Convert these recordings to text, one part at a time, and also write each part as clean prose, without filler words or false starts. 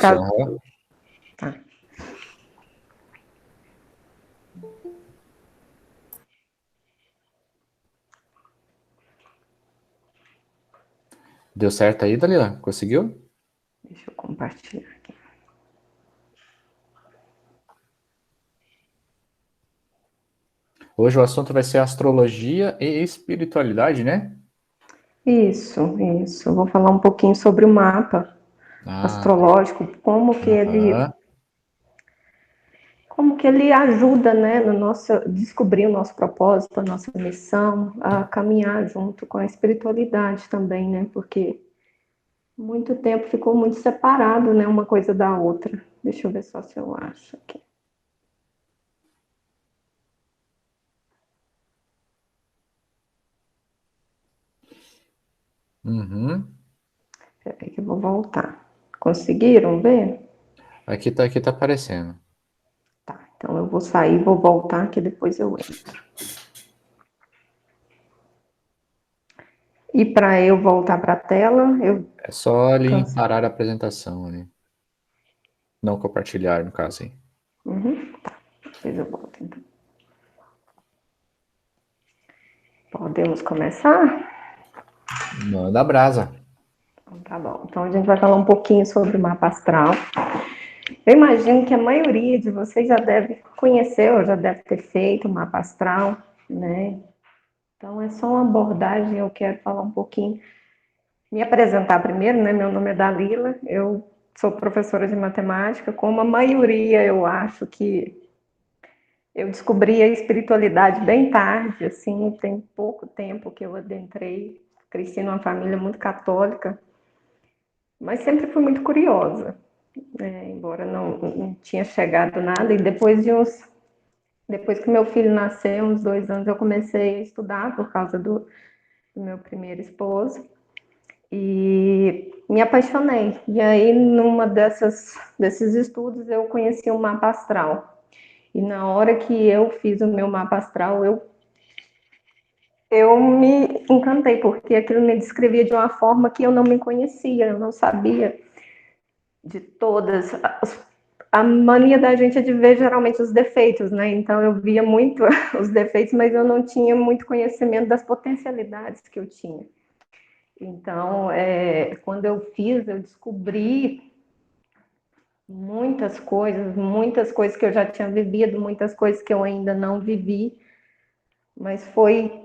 Tá. Tá. Deu certo aí, Dalila? Conseguiu? Deixa eu compartilhar aqui. Hoje o assunto vai ser astrologia e espiritualidade, né? Isso. Eu vou falar um pouquinho sobre o mapa astrológico, como que ele ajuda, né, no nosso descobrir o nosso propósito, a nossa missão, a caminhar junto com a espiritualidade também, né? Porque muito tempo ficou muito separado, né, uma coisa da outra. Deixa eu ver só se eu acho aqui. Uhum. Peraí que eu vou voltar. Conseguiram ver? Aqui tá aparecendo. Tá, então eu vou sair, vou voltar, que depois eu entro. E para eu voltar para a tela, eu É só ali canso. parar a apresentação ali. Não compartilhar, no caso aí. Tá, depois eu volto então. Podemos começar? Manda brasa. Então, tá bom. Então a gente vai falar um pouquinho sobre o mapa astral. Eu imagino que a maioria de vocês já deve conhecer ou já deve ter feito o mapa astral, né? Então é só uma abordagem, eu quero falar um pouquinho, me apresentar primeiro, né? Meu nome é Dalila, eu sou professora de matemática, como a maioria eu acho que eu descobri a espiritualidade bem tarde, assim, tem pouco tempo que eu adentrei, cresci numa família muito católica, mas sempre fui muito curiosa, né? Embora não tinha chegado nada, e depois que meu filho nasceu, uns 2 anos, eu comecei a estudar por causa do meu primeiro esposo, e me apaixonei. E aí, desses estudos, eu conheci o mapa astral. E na hora que eu fiz o meu mapa astral, eu me encantei, porque aquilo me descrevia de uma forma que eu não me conhecia, eu não sabia de todas. A mania da gente é de ver geralmente os defeitos, né? Então eu via muito os defeitos, mas eu não tinha muito conhecimento das potencialidades que eu tinha. Então, quando eu fiz, eu descobri muitas coisas que eu já tinha vivido, muitas coisas que eu ainda não vivi, mas foi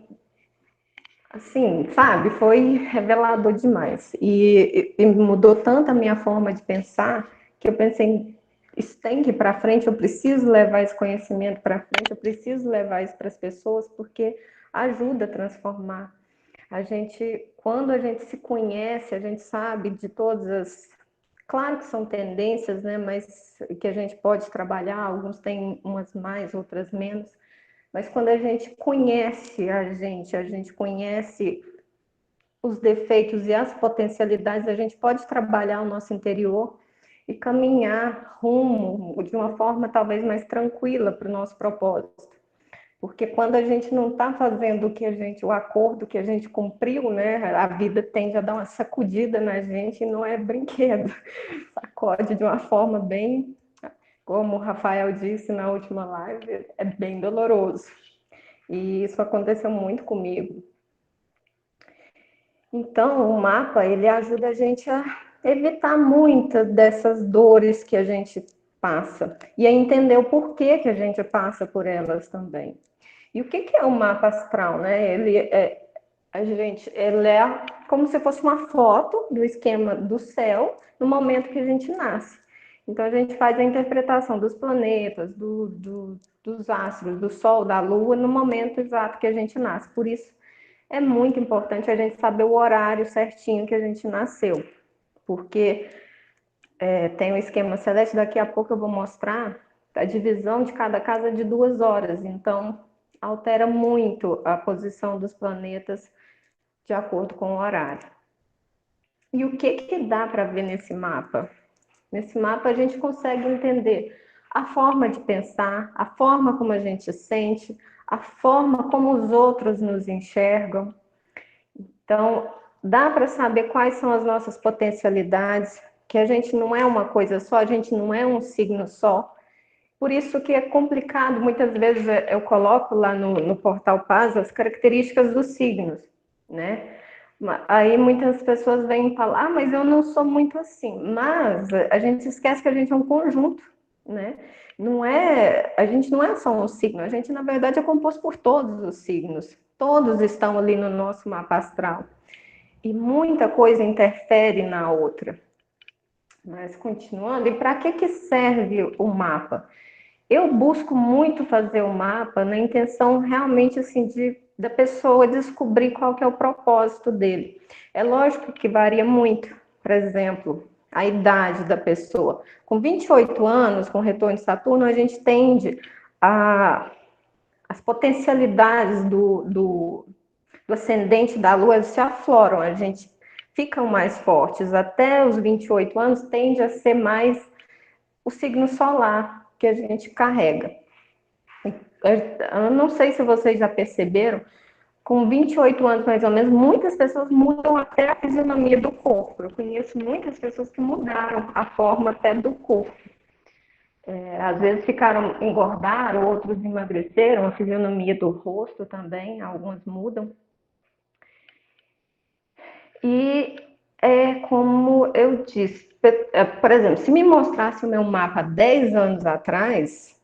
assim, sabe, foi revelador demais. E mudou tanto a minha forma de pensar que eu pensei, isso tem que ir para frente, eu preciso levar esse conhecimento para frente, eu preciso levar isso para as pessoas, porque ajuda a transformar. Quando a gente se conhece, a gente sabe de todas as. Claro que são tendências, né? Mas que a gente pode trabalhar, alguns têm umas mais, outras menos. Mas quando a gente conhece a gente conhece os defeitos e as potencialidades, a gente pode trabalhar o nosso interior e caminhar rumo de uma forma talvez mais tranquila para o nosso propósito. Porque quando a gente não está fazendo o acordo que a gente cumpriu, né? A vida tende a dar uma sacudida na gente e não é brinquedo. Sacode de uma forma bem, como o Rafael disse na última live, é bem doloroso. E isso aconteceu muito comigo. Então, o mapa, ele ajuda a gente a evitar muitas dessas dores que a gente passa e a entender o porquê que a gente passa por elas também. E o que é o mapa astral, né? Ele é como se fosse uma foto do esquema do céu no momento que a gente nasce. Então a gente faz a interpretação dos planetas, dos astros, do Sol, da Lua, no momento exato que a gente nasce. Por isso é muito importante a gente saber o horário certinho que a gente nasceu, porque tem o esquema celeste, daqui a pouco eu vou mostrar a divisão de cada casa de 2 horas, então altera muito a posição dos planetas de acordo com o horário. E o que dá para ver nesse mapa? Nesse mapa a gente consegue entender a forma de pensar, a forma como a gente sente, a forma como os outros nos enxergam. Então, dá para saber quais são as nossas potencialidades, que a gente não é uma coisa só, a gente não é um signo só. Por isso que é complicado, muitas vezes eu coloco lá no portal Paz as características dos signos, né? Aí muitas pessoas vêm falar, mas eu não sou muito assim. Mas a gente esquece que a gente é um conjunto, né? A gente não é só um signo, a gente na verdade é composto por todos os signos. Todos estão ali no nosso mapa astral. E muita coisa interfere na outra. Mas continuando, e para que serve o mapa? Eu busco muito fazer o mapa na intenção realmente assim da pessoa descobrir qual que é o propósito dele. É lógico que varia muito, por exemplo, a idade da pessoa. Com 28 anos, com o retorno de Saturno, a gente tende a as potencialidades do ascendente da Lua se afloram, a gente ficam mais fortes. Até os 28 anos tende a ser mais o signo solar que a gente carrega. Eu não sei se vocês já perceberam, com 28 anos mais ou menos, muitas pessoas mudam até a fisionomia do corpo. Eu conheço muitas pessoas que mudaram a forma até do corpo. Às vezes engordaram, outros emagreceram, a fisionomia do rosto também, algumas mudam. E é como eu disse, por exemplo, se me mostrasse o meu mapa 10 anos atrás,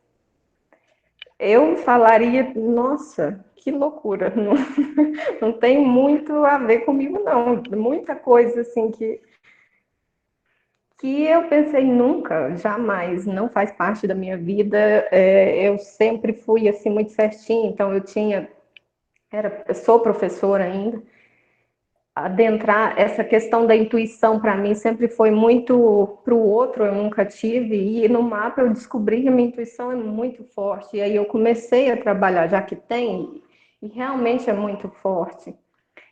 eu falaria, nossa, que loucura, não tem muito a ver comigo, não. Muita coisa assim que eu pensei nunca, jamais, não faz parte da minha vida. Eu sempre fui assim muito certinha, então eu sou professora ainda. Adentrar essa questão da intuição para mim sempre foi muito para o outro, eu nunca tive, e no mapa eu descobri que a minha intuição é muito forte, e aí eu comecei a trabalhar, já que tem, e realmente é muito forte.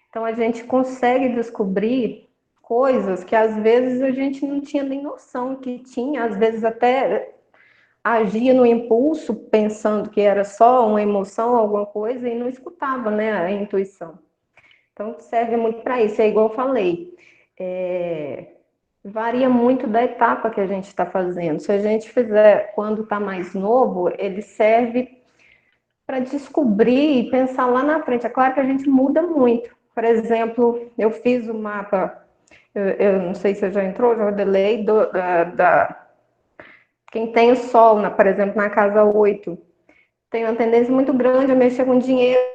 Então a gente consegue descobrir coisas que às vezes a gente não tinha nem noção que tinha, às vezes até agia no impulso, pensando que era só uma emoção, alguma coisa, e não escutava, né, a intuição. Então, serve muito para isso. É igual eu falei, varia muito da etapa que a gente está fazendo. Se a gente fizer quando está mais novo, ele serve para descobrir e pensar lá na frente. É claro que a gente muda muito. Por exemplo, eu fiz o mapa, eu não sei se você já entrou, já modelei, quem tem o Sol, por exemplo, na casa 8 tem uma tendência muito grande a mexer com dinheiro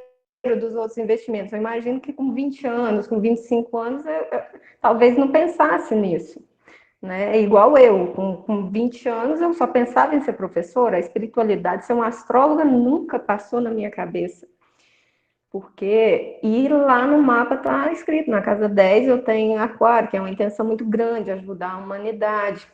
dos outros investimentos. Eu imagino que com 20 anos, com 25 anos, eu talvez não pensasse nisso. Né? Igual eu, com 20 anos, eu só pensava em ser professora. A espiritualidade, ser uma astróloga, nunca passou na minha cabeça. Porque ir lá no mapa está escrito, na casa 10 eu tenho Aquário, que é uma intenção muito grande, ajudar a humanidade.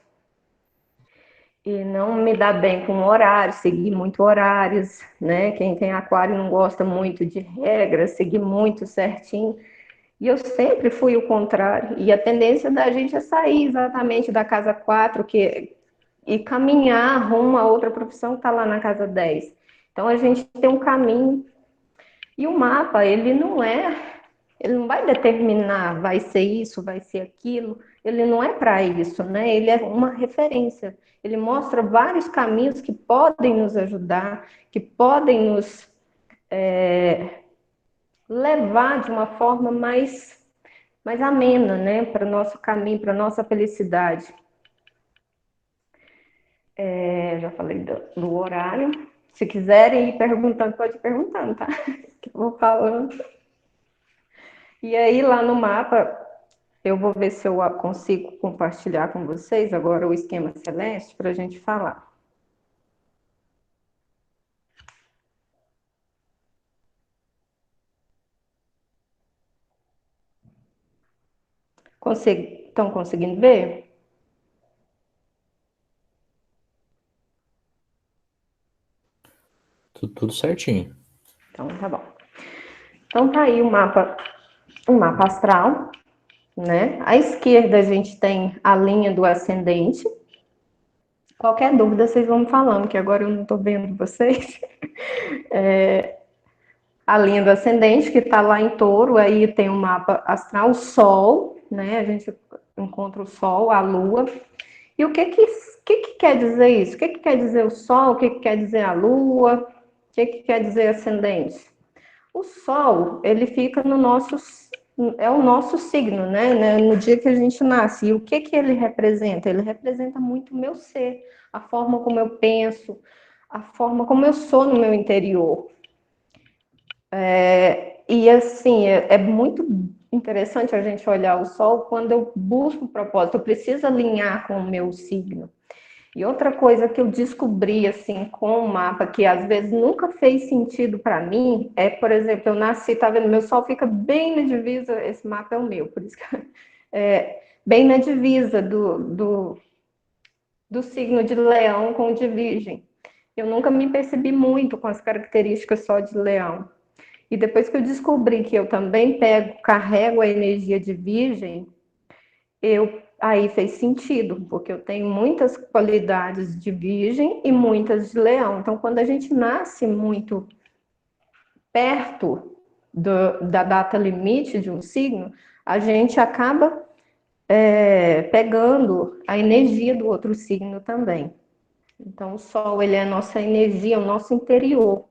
E não me dá bem com horários, seguir muito horários, né? Quem tem Aquário não gosta muito de regras, seguir muito certinho. E eu sempre fui o contrário. E a tendência da gente é sair exatamente da casa 4 e caminhar rumo a outra profissão que está lá na casa 10. Então a gente tem um caminho. E o mapa, ele não vai determinar, vai ser isso, vai ser aquilo. Ele não é para isso, né? Ele é uma referência. Ele mostra vários caminhos que podem nos ajudar, que podem nos levar de uma forma mais amena, né? Para o nosso caminho, para a nossa felicidade. Já falei do horário. Se quiserem ir perguntando, pode ir perguntando, tá? Que eu vou falando. E aí, lá no mapa, eu vou ver se eu consigo compartilhar com vocês agora o esquema celeste para a gente falar. Estão conseguindo ver? Tudo certinho. Então, tá bom. Então, tá aí o mapa astral, né? À esquerda, a gente tem a linha do ascendente. Qualquer dúvida, vocês vão me falando, que agora eu não estou vendo vocês. A linha do ascendente, que está lá em Touro, aí tem o mapa astral, o Sol, né? A gente encontra o Sol, a Lua. E o que quer dizer isso? O que quer dizer o Sol? O que quer dizer a Lua? O que quer dizer ascendente? O Sol, ele fica no nosso, é o nosso signo, né? No dia que a gente nasce. E o que ele representa? Ele representa muito o meu ser, a forma como eu penso, a forma como eu sou no meu interior. E assim, é muito interessante a gente olhar o Sol quando eu busco o propósito, eu preciso alinhar com o meu signo. E outra coisa que eu descobri assim com o mapa que às vezes nunca fez sentido para mim é, por exemplo, eu nasci, tá vendo? Meu Sol fica bem na divisa, esse mapa é o meu, por isso que bem na divisa do signo de Leão com o de Virgem. Eu nunca me percebi muito com as características só de Leão. E depois que eu descobri que eu também carrego a energia de Virgem, aí fez sentido, porque eu tenho muitas qualidades de Virgem e muitas de Leão. Então, quando a gente nasce muito perto da data limite de um signo, a gente acaba pegando a energia do outro signo também. Então, o Sol, ele é a nossa energia, o nosso interior.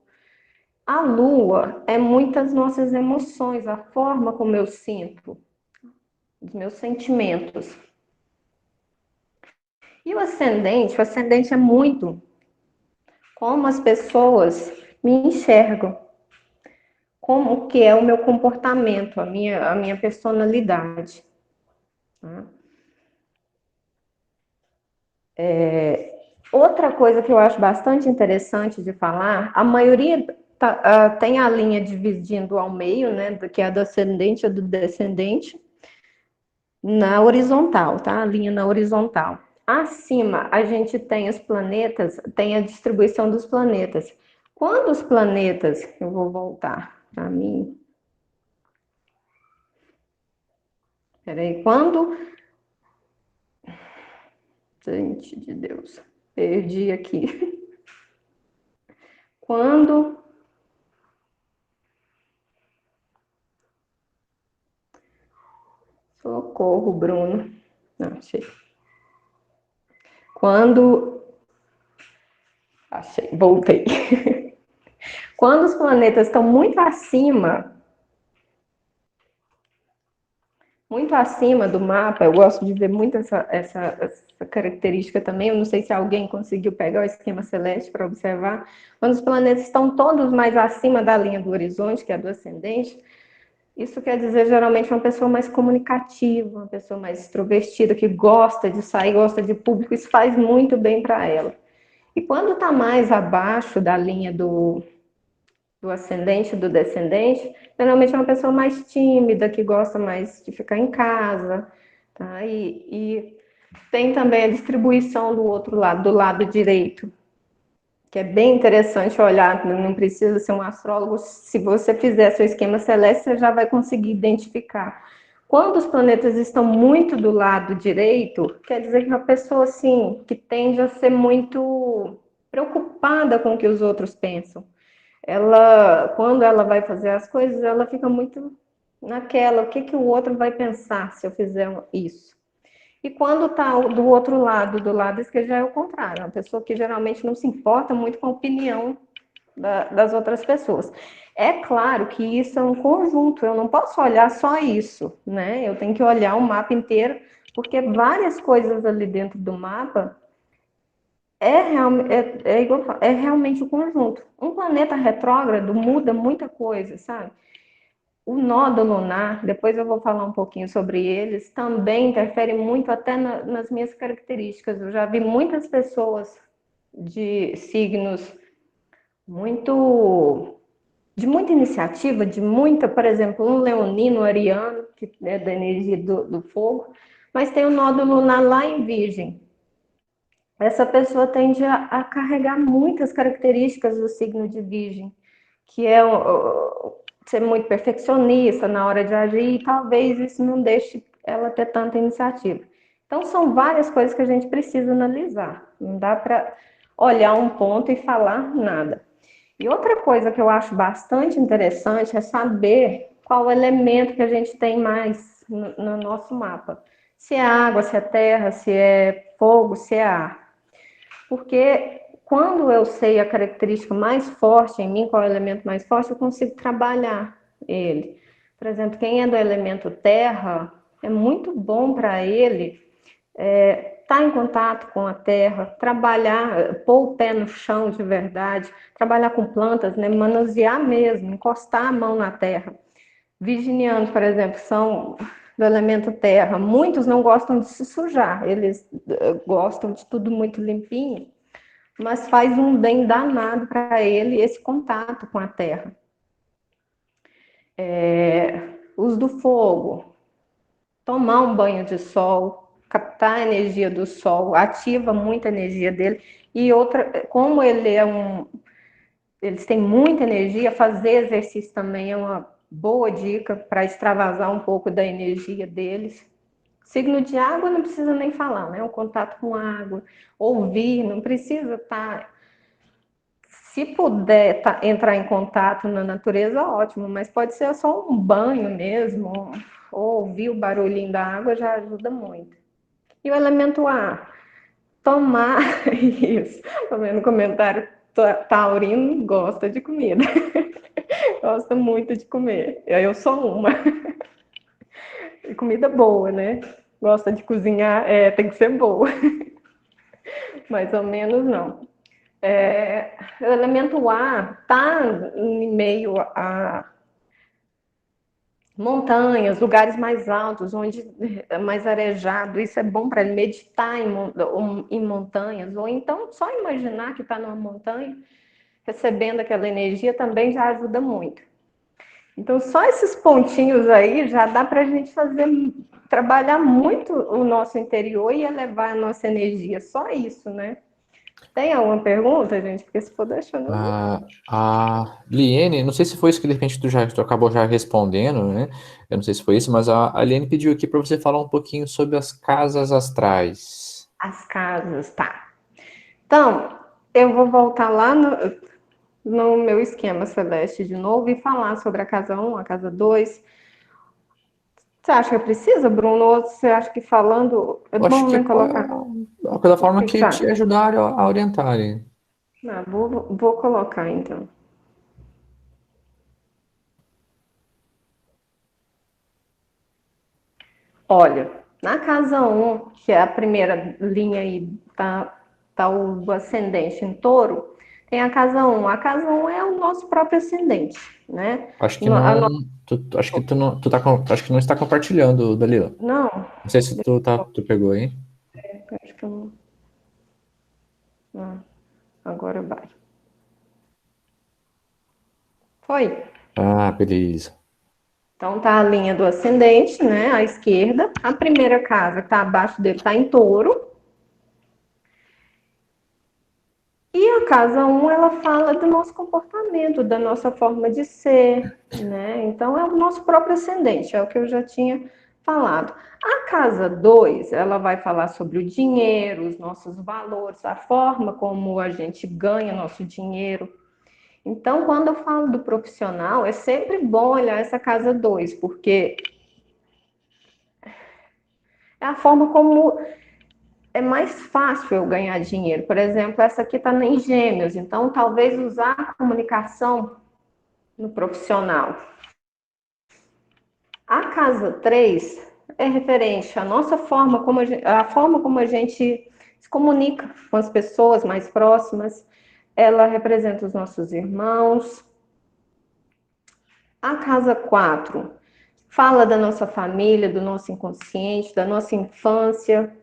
A Lua é muitas nossas emoções, a forma como eu sinto, os meus sentimentos. E o ascendente é muito como as pessoas me enxergam, como que é o meu comportamento, a minha personalidade. Tá? Outra coisa que eu acho bastante interessante de falar, a maioria tem a linha dividindo ao meio, né, que é a do ascendente e do descendente, na horizontal, tá? A linha na horizontal. Acima, a gente tem os planetas, tem a distribuição dos planetas. Quando os planetas, eu vou voltar para mim. Peraí, quando. Gente de Deus, perdi aqui. Quando. Socorro, Bruno. Não, achei. Quando. Achei, voltei. Quando os planetas estão muito acima do mapa, eu gosto de ver muito essa característica também. Eu não sei se alguém conseguiu pegar o esquema celeste para observar. Quando os planetas estão todos mais acima da linha do horizonte, que é do ascendente, isso quer dizer geralmente uma pessoa mais comunicativa, uma pessoa mais extrovertida, que gosta de sair, gosta de público, isso faz muito bem para ela. E quando está mais abaixo da linha do ascendente, do descendente, geralmente é uma pessoa mais tímida, que gosta mais de ficar em casa, tá? E tem também a distribuição do outro lado, do lado direito, que é bem interessante olhar, não precisa ser um astrólogo, se você fizer seu esquema celeste, você já vai conseguir identificar. Quando os planetas estão muito do lado direito, quer dizer que uma pessoa assim, que tende a ser muito preocupada com o que os outros pensam. Quando ela vai fazer as coisas, ela fica muito naquela, o que o outro vai pensar se eu fizer isso? E quando está do outro lado, do lado esquerdo, já é o contrário, é uma pessoa que geralmente não se importa muito com a opinião das outras pessoas. É claro que isso é um conjunto, eu não posso olhar só isso, né? Eu tenho que olhar o mapa inteiro, porque várias coisas ali dentro do mapa é realmente o conjunto. Um planeta retrógrado muda muita coisa, sabe? O nódo lunar, depois eu vou falar um pouquinho sobre eles, também interfere muito até nas minhas características. Eu já vi muitas pessoas de signos muito de muita iniciativa, por exemplo, um leonino, ariano, que é da energia do fogo, mas tem o nódo lunar lá em Virgem. Essa pessoa tende a carregar muitas características do signo de Virgem, que é ser muito perfeccionista na hora de agir, e talvez isso não deixe ela ter tanta iniciativa. Então, são várias coisas que a gente precisa analisar. Não dá para olhar um ponto e falar nada. E outra coisa que eu acho bastante interessante é saber qual elemento que a gente tem mais no nosso mapa. Se é água, se é terra, se é fogo, se é ar. Porque quando eu sei a característica mais forte em mim, qual é o elemento mais forte, eu consigo trabalhar ele. Por exemplo, quem é do elemento terra, é muito bom para ele estar em contato com a terra, trabalhar, pôr o pé no chão de verdade, trabalhar com plantas, né, manusear mesmo, encostar a mão na terra. Virginianos, por exemplo, são do elemento terra. Muitos não gostam de se sujar, eles gostam de tudo muito limpinho, mas faz um bem danado para ele esse contato com a terra. Os do fogo, tomar um banho de sol, captar a energia do sol, ativa muita energia dele. E outra, como eles têm muita energia, fazer exercício também é uma boa dica para extravasar um pouco da energia deles. Signo de água não precisa nem falar, né? O contato com água, ouvir, não precisa estar. Se puder entrar em contato na natureza, ótimo, mas pode ser só um banho mesmo, ou ouvir o barulhinho da água já ajuda muito. E o elemento ar, tomar isso. Tô vendo comentário, taurino gosta de comida. Gosta muito de comer. Eu sou uma. E comida boa, né? Gosta de cozinhar, tem que ser boa. Mais ou menos não. O elemento ar está em meio a montanhas, lugares mais altos, onde é mais arejado. Isso é bom para ele meditar em montanhas, ou então só imaginar que está numa montanha, recebendo aquela energia, também já ajuda muito. Então, só esses pontinhos aí já dá para a gente trabalhar muito o nosso interior e elevar a nossa energia. Só isso, né? Tem alguma pergunta, gente? Porque se for deixando, eu não. A Liene, não sei se foi isso que de repente tu acabou já respondendo, né? Eu não sei se foi isso, mas a Liene pediu aqui para você falar um pouquinho sobre as casas astrais. As casas, tá. Então, eu vou voltar lá no meu esquema celeste de novo e falar sobre a casa 1, a casa 2. Você acha que precisa, Bruno? Ou você acha que falando é Eu acho bom, que né, colocar? pela O forma que que você que te acha? ajudar a orientar. Ah, vou colocar, então. Olha, na casa 1, que é a primeira linha aí, tá o do ascendente em touro, tem a casa 1. A casa 1 é o nosso próprio ascendente, né? Acho que A não. no- Acho que tu não, acho que não está compartilhando, Dalila. Não, Não sei se tu pegou aí. acho que eu não. Não, agora vai. Foi. Ah, beleza. Então tá a linha do ascendente, né? À esquerda. A primeira casa que tá abaixo dele tá em touro. E a casa 1, ela fala do nosso comportamento, da nossa forma de ser, né? Então é o nosso próprio ascendente, é o que eu já tinha falado. A casa 2, ela vai falar sobre o dinheiro, os nossos valores, a forma como a gente ganha nosso dinheiro. Então, quando eu falo do profissional, é sempre bom olhar essa casa 2, porque é a forma como é mais fácil eu ganhar dinheiro. Por exemplo, essa aqui está em Gêmeos, então talvez usar a comunicação no profissional. A casa 3 é referente à nossa forma, a forma como a gente se comunica com as pessoas mais próximas. Ela representa os nossos irmãos. A casa 4 fala da nossa família, do nosso inconsciente, da nossa infância.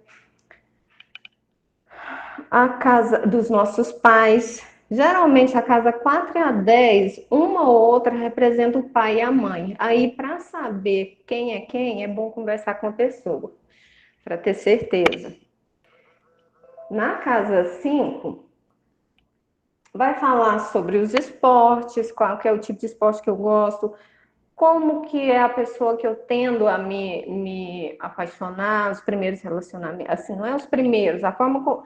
A casa dos nossos pais. Geralmente a casa 4 e a 10, uma ou outra representa o pai e a mãe. Aí, para saber quem, é bom conversar com a pessoa, para ter certeza. Na casa 5, vai falar sobre os esportes, qual que é o tipo de esporte que eu gosto, como que é a pessoa que eu tendo a me apaixonar, os primeiros relacionamentos, assim, não é os primeiros, a forma como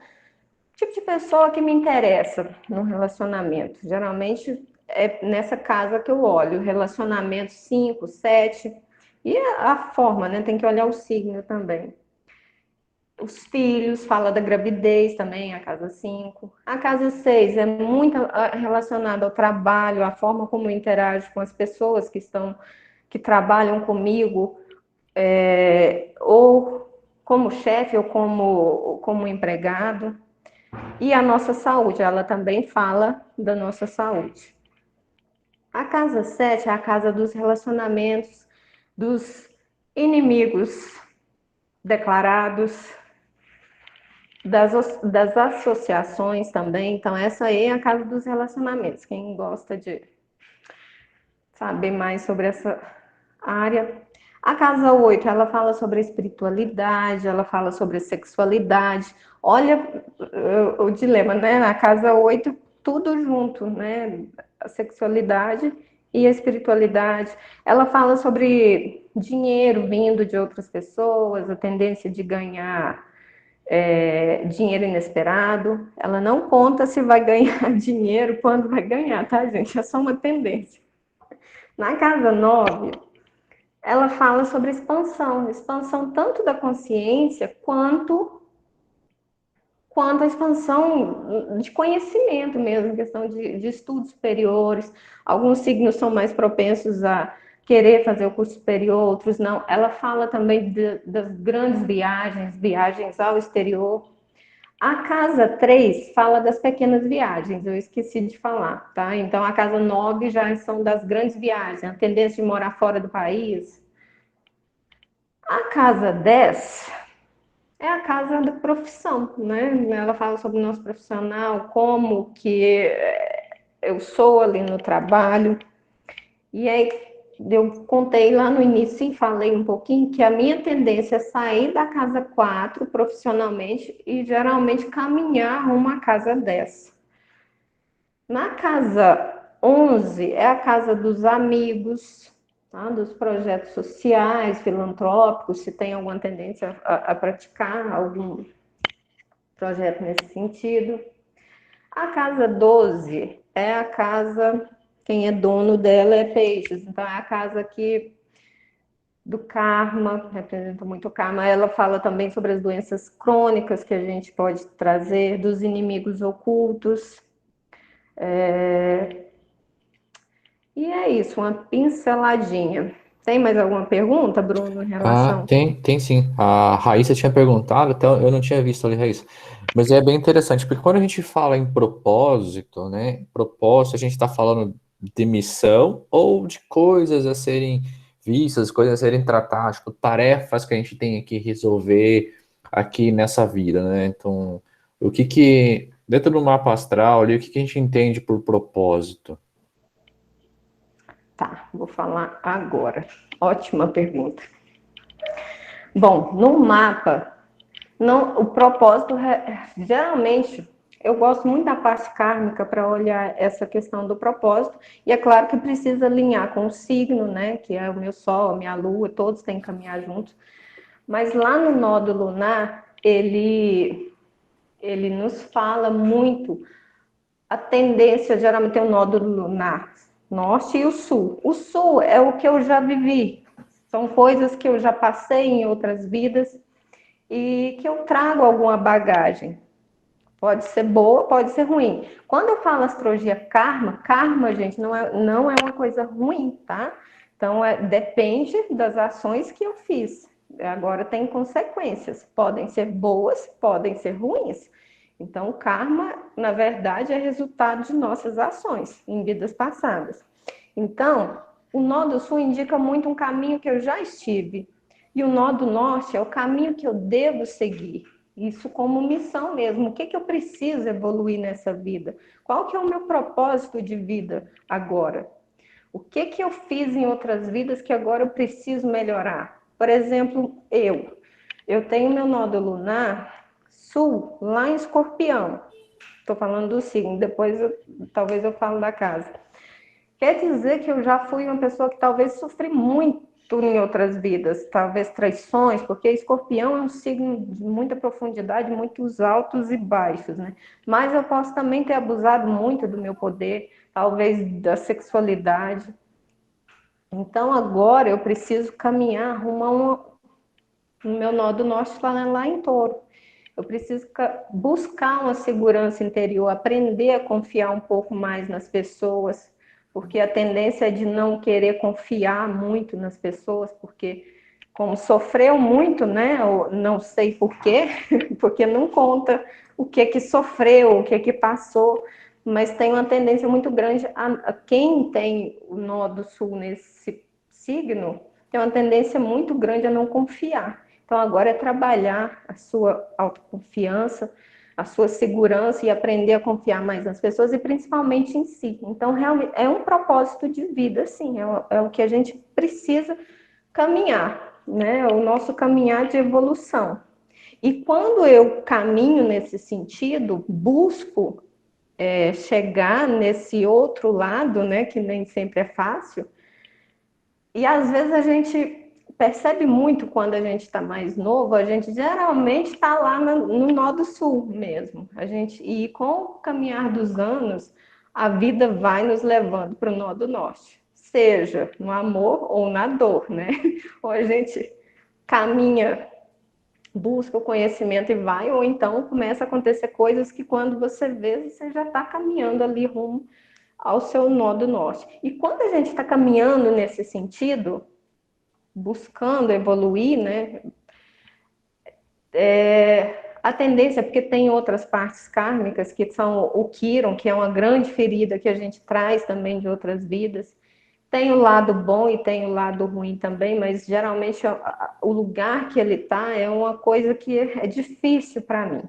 tipo de pessoa que me interessa no relacionamento. Geralmente é nessa casa que eu olho, relacionamento 5, 7. E a forma, né? Tem que olhar o signo também. Os filhos, fala da gravidez também, a casa 5. A casa 6 é muito relacionada ao trabalho, à forma como interajo com as pessoas que trabalham comigo, ou como chefe ou como empregado. E a nossa saúde, ela também fala da nossa saúde. A casa 7 é a casa dos relacionamentos, dos inimigos declarados, das associações também. Então, essa aí é a casa dos relacionamentos. Quem gosta de saber mais sobre essa área. A casa 8 ela fala sobre a espiritualidade, ela fala sobre a sexualidade. Olha o dilema, né? Na casa 8 tudo junto, né? A sexualidade e a espiritualidade. Ela fala sobre dinheiro vindo de outras pessoas, a tendência de ganhar dinheiro inesperado. Ela não conta se vai ganhar dinheiro, quando vai ganhar, tá, gente? É só uma tendência. Na casa 9 ela fala sobre expansão tanto da consciência quanto a expansão de conhecimento mesmo, questão de estudos superiores. Alguns signos são mais propensos a querer fazer o curso superior, outros não. Ela fala também das grandes viagens ao exterior. A casa 3 fala das pequenas viagens, eu esqueci de falar, tá? Então, a casa 9 já são das grandes viagens, a tendência de morar fora do país. A casa 10 é a casa da profissão, né? Ela fala sobre o nosso profissional, como que eu sou ali no trabalho. E aí eu contei lá no início e falei um pouquinho que a minha tendência é sair da casa 4 profissionalmente e geralmente caminhar rumo à casa 10. Na casa 11 é a casa dos amigos, tá? Dos projetos sociais, filantrópicos, se tem alguma tendência a praticar algum projeto nesse sentido. A casa 12 é a casa, quem é dono dela é peixes, então é a casa que do karma, representa muito o karma. Ela fala também sobre as doenças crônicas que a gente pode trazer, dos inimigos ocultos. E é isso, uma pinceladinha. Tem mais alguma pergunta, Bruno, em Ah, relação? tem sim. A Raíssa tinha perguntado, então eu não tinha visto ali, Raíssa. Mas é bem interessante, porque quando a gente fala em propósito, né? Propósito, a gente está falando de missão ou de coisas a serem vistas, coisas a serem tratadas, tipo, tarefas que a gente tem que resolver aqui nessa vida, né? Então, dentro do mapa astral ali, o que que a gente entende por propósito? Tá, vou falar agora. Ótima pergunta. Bom, no mapa, não, o propósito, geralmente, eu gosto muito da parte kármica para olhar essa questão do propósito, e é claro que precisa alinhar com o signo, né, que é o meu sol, a minha lua, todos têm que caminhar juntos, mas lá no nodo lunar, ele nos fala muito a tendência, geralmente tem o nódulo lunar norte e o sul. O sul é o que eu já vivi, são coisas que eu já passei em outras vidas e que eu trago alguma bagagem. Pode ser boa, pode ser ruim. Quando eu falo astrologia karma, gente, não é uma coisa ruim, tá? Então, depende das ações que eu fiz. Agora, tem consequências. Podem ser boas, podem ser ruins. Então, o karma, na verdade, é resultado de nossas ações em vidas passadas. Então, o nó do sul indica muito um caminho que eu já estive. E o nó do norte é o caminho que eu devo seguir. Isso como missão mesmo. O que, que eu preciso evoluir nessa vida? Qual que é o meu propósito de vida agora? O que, que eu fiz em outras vidas que agora eu preciso melhorar? Por exemplo, eu tenho meu nódulo lunar sul, lá em Escorpião. Estou falando do signo, depois talvez eu falo da casa. Quer dizer que eu já fui uma pessoa que talvez sofri muito em outras vidas, talvez traições, porque Escorpião é um signo de muita profundidade, muitos altos e baixos, né? Mas eu posso também ter abusado muito do meu poder, talvez da sexualidade. Então, agora eu preciso caminhar rumo no meu nó do norte lá em Touro. Eu preciso buscar uma segurança interior, aprender a confiar um pouco mais nas pessoas, porque a tendência é de não querer confiar muito nas pessoas, porque como sofreu muito, né? Eu não sei por quê, porque não conta o que sofreu, o que passou, mas tem uma tendência muito grande a quem tem o nó do sul nesse signo, tem uma tendência muito grande a não confiar. Então agora é trabalhar a sua autoconfiança, a sua segurança e aprender a confiar mais nas pessoas e principalmente em si. Então realmente é um propósito de vida, sim, é o que a gente precisa caminhar, né? O nosso caminhar de evolução. E quando eu caminho nesse sentido, busco chegar nesse outro lado, né? Que nem sempre é fácil. E às vezes a gente percebe muito quando a gente está mais novo, a gente geralmente está lá no nó do sul mesmo. E com o caminhar dos anos, a vida vai nos levando para o nó do norte, seja no amor ou na dor, né? Ou a gente caminha, busca o conhecimento e vai, ou então começa a acontecer coisas que quando você vê, você já está caminhando ali rumo ao seu nó do norte. E quando a gente está caminhando nesse sentido, buscando evoluir, né? A tendência, porque tem outras partes kármicas que são o Kiron, que é uma grande ferida que a gente traz também de outras vidas. Tem o lado bom e tem o lado ruim também, mas geralmente o lugar que ele está é uma coisa que é difícil para mim.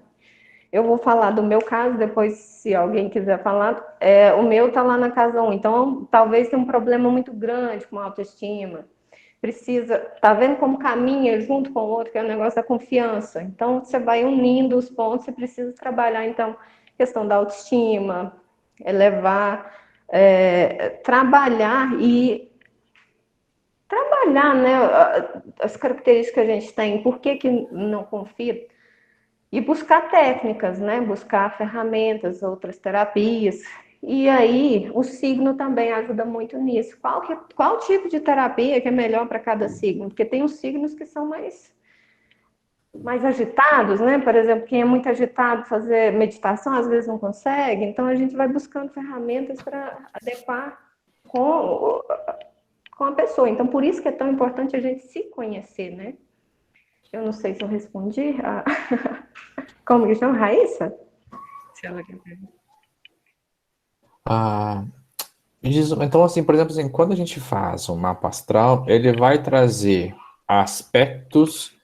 Eu vou falar do meu caso, depois, se alguém quiser falar. O meu está lá na casa 1, então talvez tenha um problema muito grande com a autoestima. Precisa, tá vendo como caminha junto com o outro, que é o negócio da confiança. Então, você vai unindo os pontos, você precisa trabalhar, então, questão da autoestima, elevar, trabalhar né, as características que a gente tem, por que não confia, e buscar técnicas, né, buscar ferramentas, outras terapias. E aí, o signo também ajuda muito nisso. Qual tipo de terapia que é melhor para cada signo? Porque tem os signos que são mais agitados, né? Por exemplo, quem é muito agitado fazer meditação às vezes não consegue. Então a gente vai buscando ferramentas para adequar com, com a pessoa. Então por isso que é tão importante a gente se conhecer, né? Eu não sei se eu respondi a... Como que chama? Raíssa? Se ela quer. Ah, então, assim, por exemplo, assim, quando a gente faz um mapa astral, ele vai trazer aspectos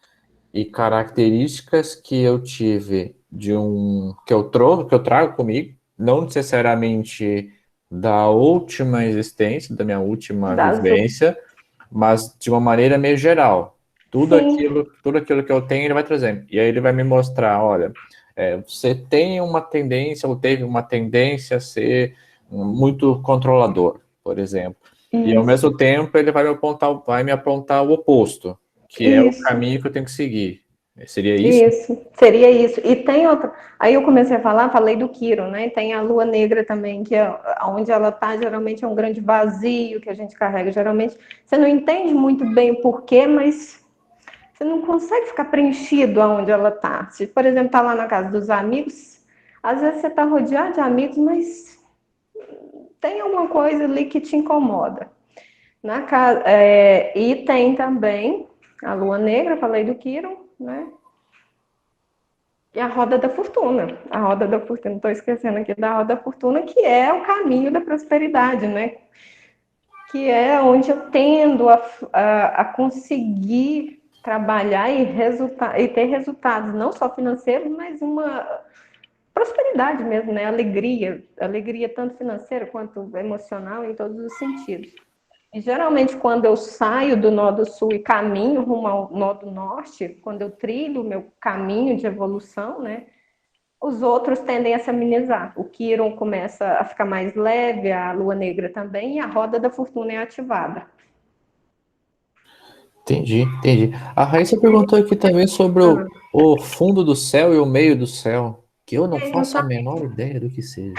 e características que eu tive que eu trago comigo, não necessariamente da última existência, da minha última Das... vivência, mas de uma maneira meio geral. Sim, Tudo aquilo que eu tenho, ele vai trazendo. E aí ele vai me mostrar, olha, você tem uma tendência, ou teve uma tendência a ser muito controlador, por exemplo. E ao isso, mesmo tempo ele vai me apontar o oposto, que é o isso. caminho que eu tenho que seguir. Seria isso? Isso, seria isso. E tem outra. Aí eu comecei a falar, falei do Quiro, né? Tem a lua negra também, que é onde ela está, geralmente é um grande vazio que a gente carrega. Geralmente você não entende muito bem o porquê, mas você não consegue ficar preenchido aonde ela está. Se, por exemplo, está lá na casa dos amigos, às vezes você está rodeado de amigos, mas tem alguma coisa ali que te incomoda. Na casa, e tem também a lua negra, falei do Quiro, né? E a roda da fortuna. A roda da fortuna, estou esquecendo aqui da roda da fortuna, que é o caminho da prosperidade, né? Que é onde eu tendo a conseguir trabalhar e ter resultados, não só financeiros, mas uma prosperidade mesmo, né? Alegria. Alegria tanto financeira quanto emocional, em todos os sentidos. E geralmente, quando eu saio do nó do sul e caminho rumo ao nó do norte, quando eu trilho o meu caminho de evolução, né? Os outros tendem a se amenizar. O Quiron começa a ficar mais leve, a lua negra também, e a roda da fortuna é ativada. Entendi, entendi. A Raíssa perguntou aqui também sobre o fundo do céu e o meio do céu, que eu não faço a menor ideia do que seja.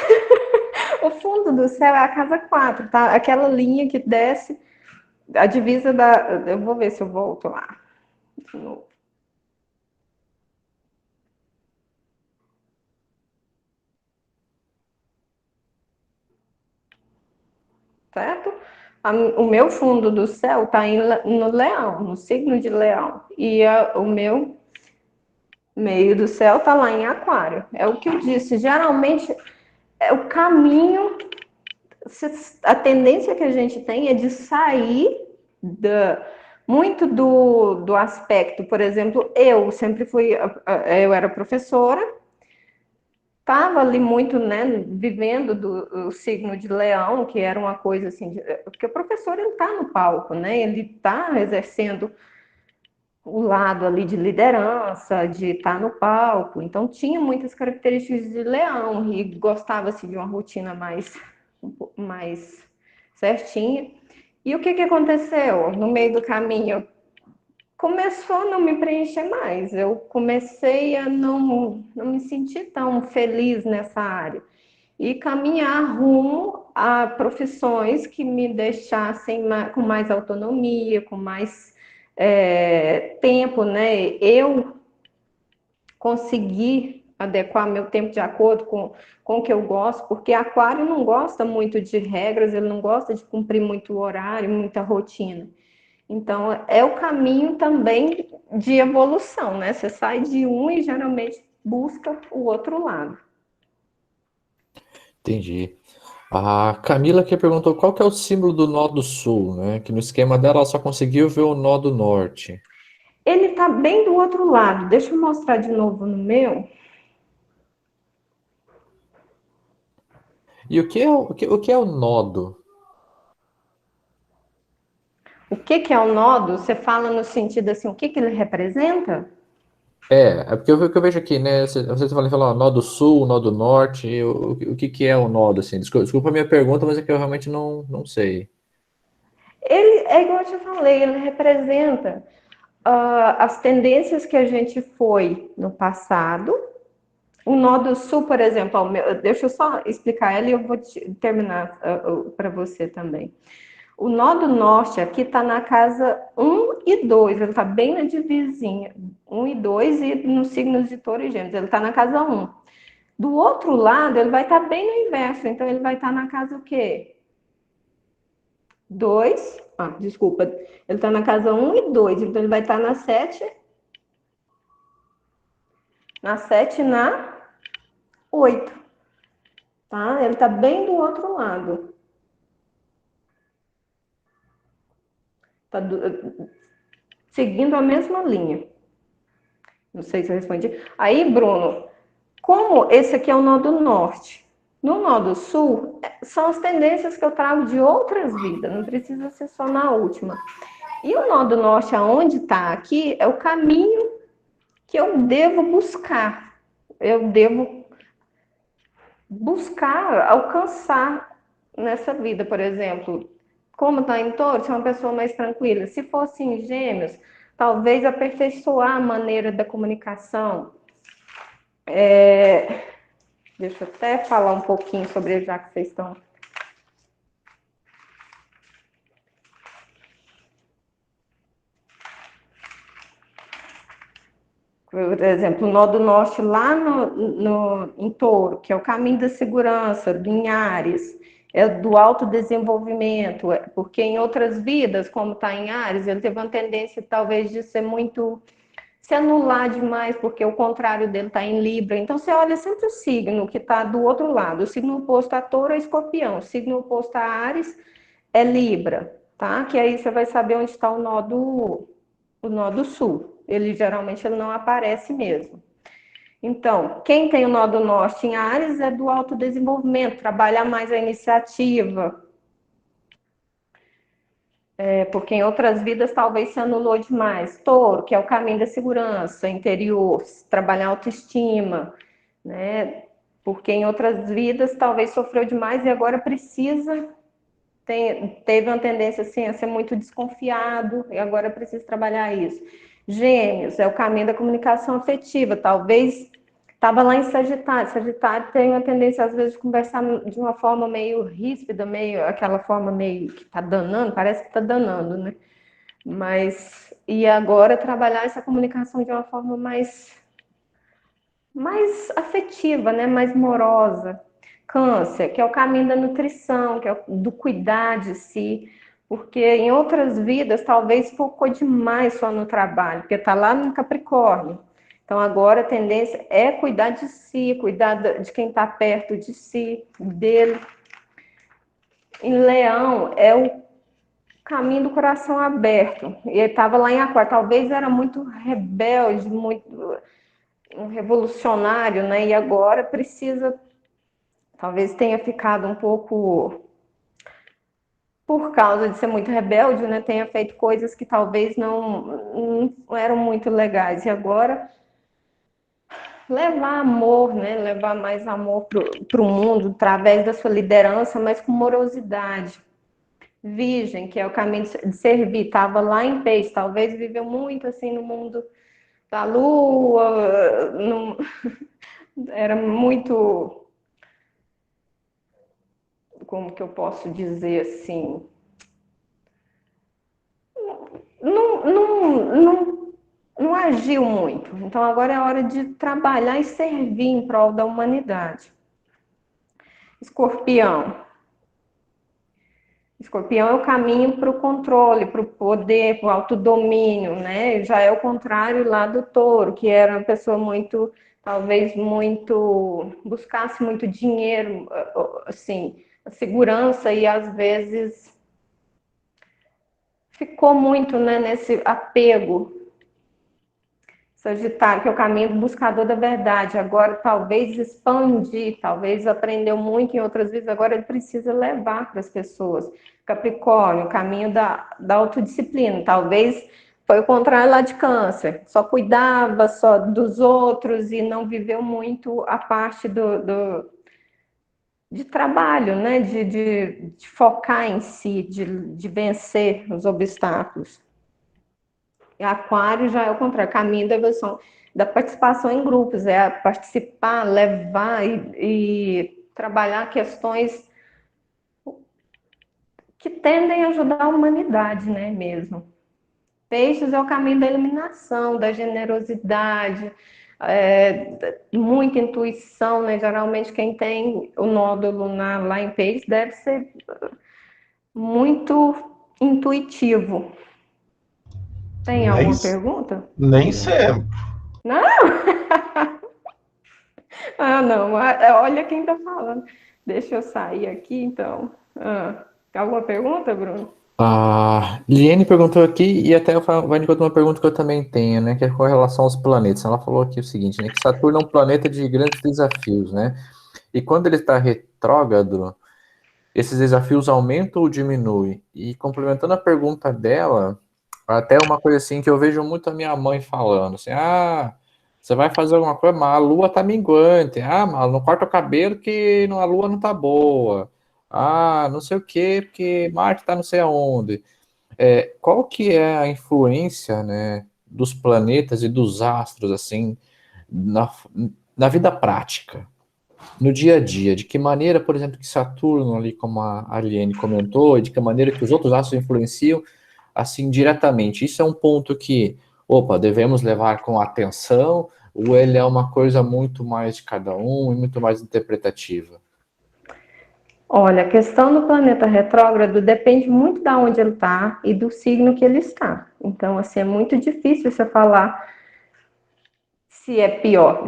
O fundo do céu é a casa 4, tá? Aquela linha que desce A divisa da... Eu vou ver se eu volto lá de novo. Certo? O meu fundo do céu está no leão, no signo de leão. E o meu meio do céu está lá em aquário. É o que eu disse, geralmente é o caminho, a tendência que a gente tem é de sair da, muito do aspecto, por exemplo, eu sempre fui, eu era professora, estava ali muito, né, vivendo do signo de leão, que era uma coisa assim, porque o professor ele está no palco, né, ele está exercendo o lado ali de liderança, de estar no palco, então tinha muitas características de leão e gostava-se de uma rotina mais certinha. E o que aconteceu? No meio do caminho, começou a não me preencher mais. Eu comecei a não me sentir tão feliz nessa área. E caminhar rumo a profissões que me deixassem com mais autonomia, com mais tempo, né? Eu conseguir adequar meu tempo de acordo com o que eu gosto, porque aquário não gosta muito de regras, ele não gosta de cumprir muito horário, muita rotina. Então, é o caminho também de evolução, né? Você sai de um e geralmente busca o outro lado. Entendi. A Camila que perguntou qual que é o símbolo do nó do sul, né? Que no esquema dela ela só conseguiu ver o nó do norte. Ele está bem do outro lado. Deixa eu mostrar de novo no meu. E o que é o nodo? O que é o nodo? Você fala no sentido assim, o que ele representa? É porque eu vejo aqui, né? Você falou nó do sul, nó do norte. O que é o nodo, assim? Desculpa a minha pergunta, mas é que eu realmente não sei. Ele é igual eu te falei, ele representa as tendências que a gente foi no passado. O nó do sul, por exemplo, deixa eu só explicar ela e eu vou terminar para você também. O nó do norte aqui está na casa 1 e 2, ele está bem na divisinha. 1 e 2 e nos signos de touro e gêmeos, ele está na casa 1. Do outro lado, ele vai estar bem no inverso, então ele vai estar na casa o quê? 2. Desculpa. Ele está na casa 1 e 2, então ele vai estar na 7 e na 8. Tá? Ele está bem do outro lado. Tá seguindo a mesma linha. Não sei se eu respondi. Aí, Bruno, como esse aqui é o nó do norte, no nó do sul, são as tendências que eu trago de outras vidas, não precisa ser só na última. E o nó do norte, aonde está aqui, é o caminho que eu devo buscar. Eu devo buscar alcançar nessa vida, por exemplo. Como está em touro, ser uma pessoa mais tranquila. Se fosse em gêmeos, talvez aperfeiçoar a maneira da comunicação. Deixa eu até falar um pouquinho sobre, já que vocês estão. Por exemplo, o nó do norte lá em touro, que é o caminho da segurança, em Áries, é do autodesenvolvimento, porque em outras vidas, como está em Áries, ele teve uma tendência talvez de ser muito se anular demais, porque o contrário dele está em Libra. Então, você olha sempre o signo que está do outro lado. O signo oposto a Touro é Escorpião, o signo oposto a Áries é Libra, tá? Que aí você vai saber onde está o nó do sul. Ele geralmente ele não aparece mesmo. Então, quem tem o nó do norte em Áries é do autodesenvolvimento, trabalha mais a iniciativa, porque em outras vidas talvez se anulou demais. Touro, que é o caminho da segurança interior, trabalhar a autoestima, né? Porque em outras vidas talvez sofreu demais e agora precisa, teve uma tendência assim a ser muito desconfiado e agora precisa trabalhar isso. Gêmeos, é o caminho da comunicação afetiva, talvez Estava lá em Sagitário. Sagitário tem uma tendência, às vezes, de conversar de uma forma meio ríspida, meio aquela forma meio que está danando, parece que está danando, né? Mas, e agora trabalhar essa comunicação de uma forma mais afetiva, né? Mais morosa. Câncer, que é o caminho da nutrição, que é do cuidar de si, porque em outras vidas talvez focou demais só no trabalho, porque está lá no Capricórnio. Então agora a tendência é cuidar de si, cuidar de quem está perto de si, dele. Em Leão é o caminho do coração aberto. E ele estava lá em Aquário, talvez era muito rebelde, muito um revolucionário, né? E agora precisa, talvez tenha ficado um pouco, por causa de ser muito rebelde, né? Tenha feito coisas que talvez não eram muito legais. E agora levar amor, né? Levar mais amor para o mundo através da sua liderança, mas com morosidade. Virgem, que é o caminho de servir, estava lá em Peixe, talvez viveu muito assim no mundo da lua, era muito, como que eu posso dizer assim, não agiu muito. Então agora é hora de trabalhar e servir em prol da humanidade. Escorpião. Escorpião é o caminho para o controle, para o poder, para o autodomínio, né? Já é o contrário lá do touro, que era uma pessoa muito, talvez muito, buscasse muito dinheiro, assim, a segurança e às vezes ficou muito, né, nesse apego. Sagitário, que é o caminho do buscador da verdade. Agora, talvez expandir, talvez aprendeu muito em outras vezes, agora ele precisa levar para as pessoas. Capricórnio, o caminho da autodisciplina. Talvez foi o contrário lá de Câncer. Só cuidava só dos outros e não viveu muito a parte de trabalho, né? De focar em si, de vencer os obstáculos. E Aquário já é o contrário, caminho da evolução, da participação em grupos, é participar, levar e trabalhar questões que tendem a ajudar a humanidade, né, mesmo. Peixes é o caminho da iluminação, da generosidade, muita intuição, né? Geralmente quem tem o nódulo lunar lá em Peixes deve ser muito intuitivo. Tem Nem, alguma pergunta? nem sempre. Não? Ah, não. Olha quem tá falando. Deixa eu sair aqui, então. Alguma pergunta, Bruno? A Liane perguntou aqui, e até vai de conta uma pergunta que eu também tenho, né, que é com relação aos planetas. Ela falou aqui o seguinte, né, que Saturno é um planeta de grandes desafios, né, e quando ele está retrógrado, esses desafios aumentam ou diminuem? E complementando a pergunta dela, até uma coisa assim que eu vejo muito a minha mãe falando, assim, você vai fazer alguma coisa, mas a lua tá minguante, mas não corta o cabelo que a lua não tá boa, não sei o quê, porque Marte tá não sei aonde. Qual que é a influência, né, dos planetas e dos astros, assim, na vida prática? No dia a dia, de que maneira, por exemplo, que Saturno, ali como a Ariane comentou, e de que maneira que os outros astros influenciam, assim, diretamente. Isso é um ponto que, opa, devemos levar com atenção, ou ele é uma coisa muito mais de cada um e muito mais interpretativa? Olha, a questão do planeta retrógrado depende muito de onde ele está e do signo que ele está. Então, assim, é muito difícil você falar se é pior.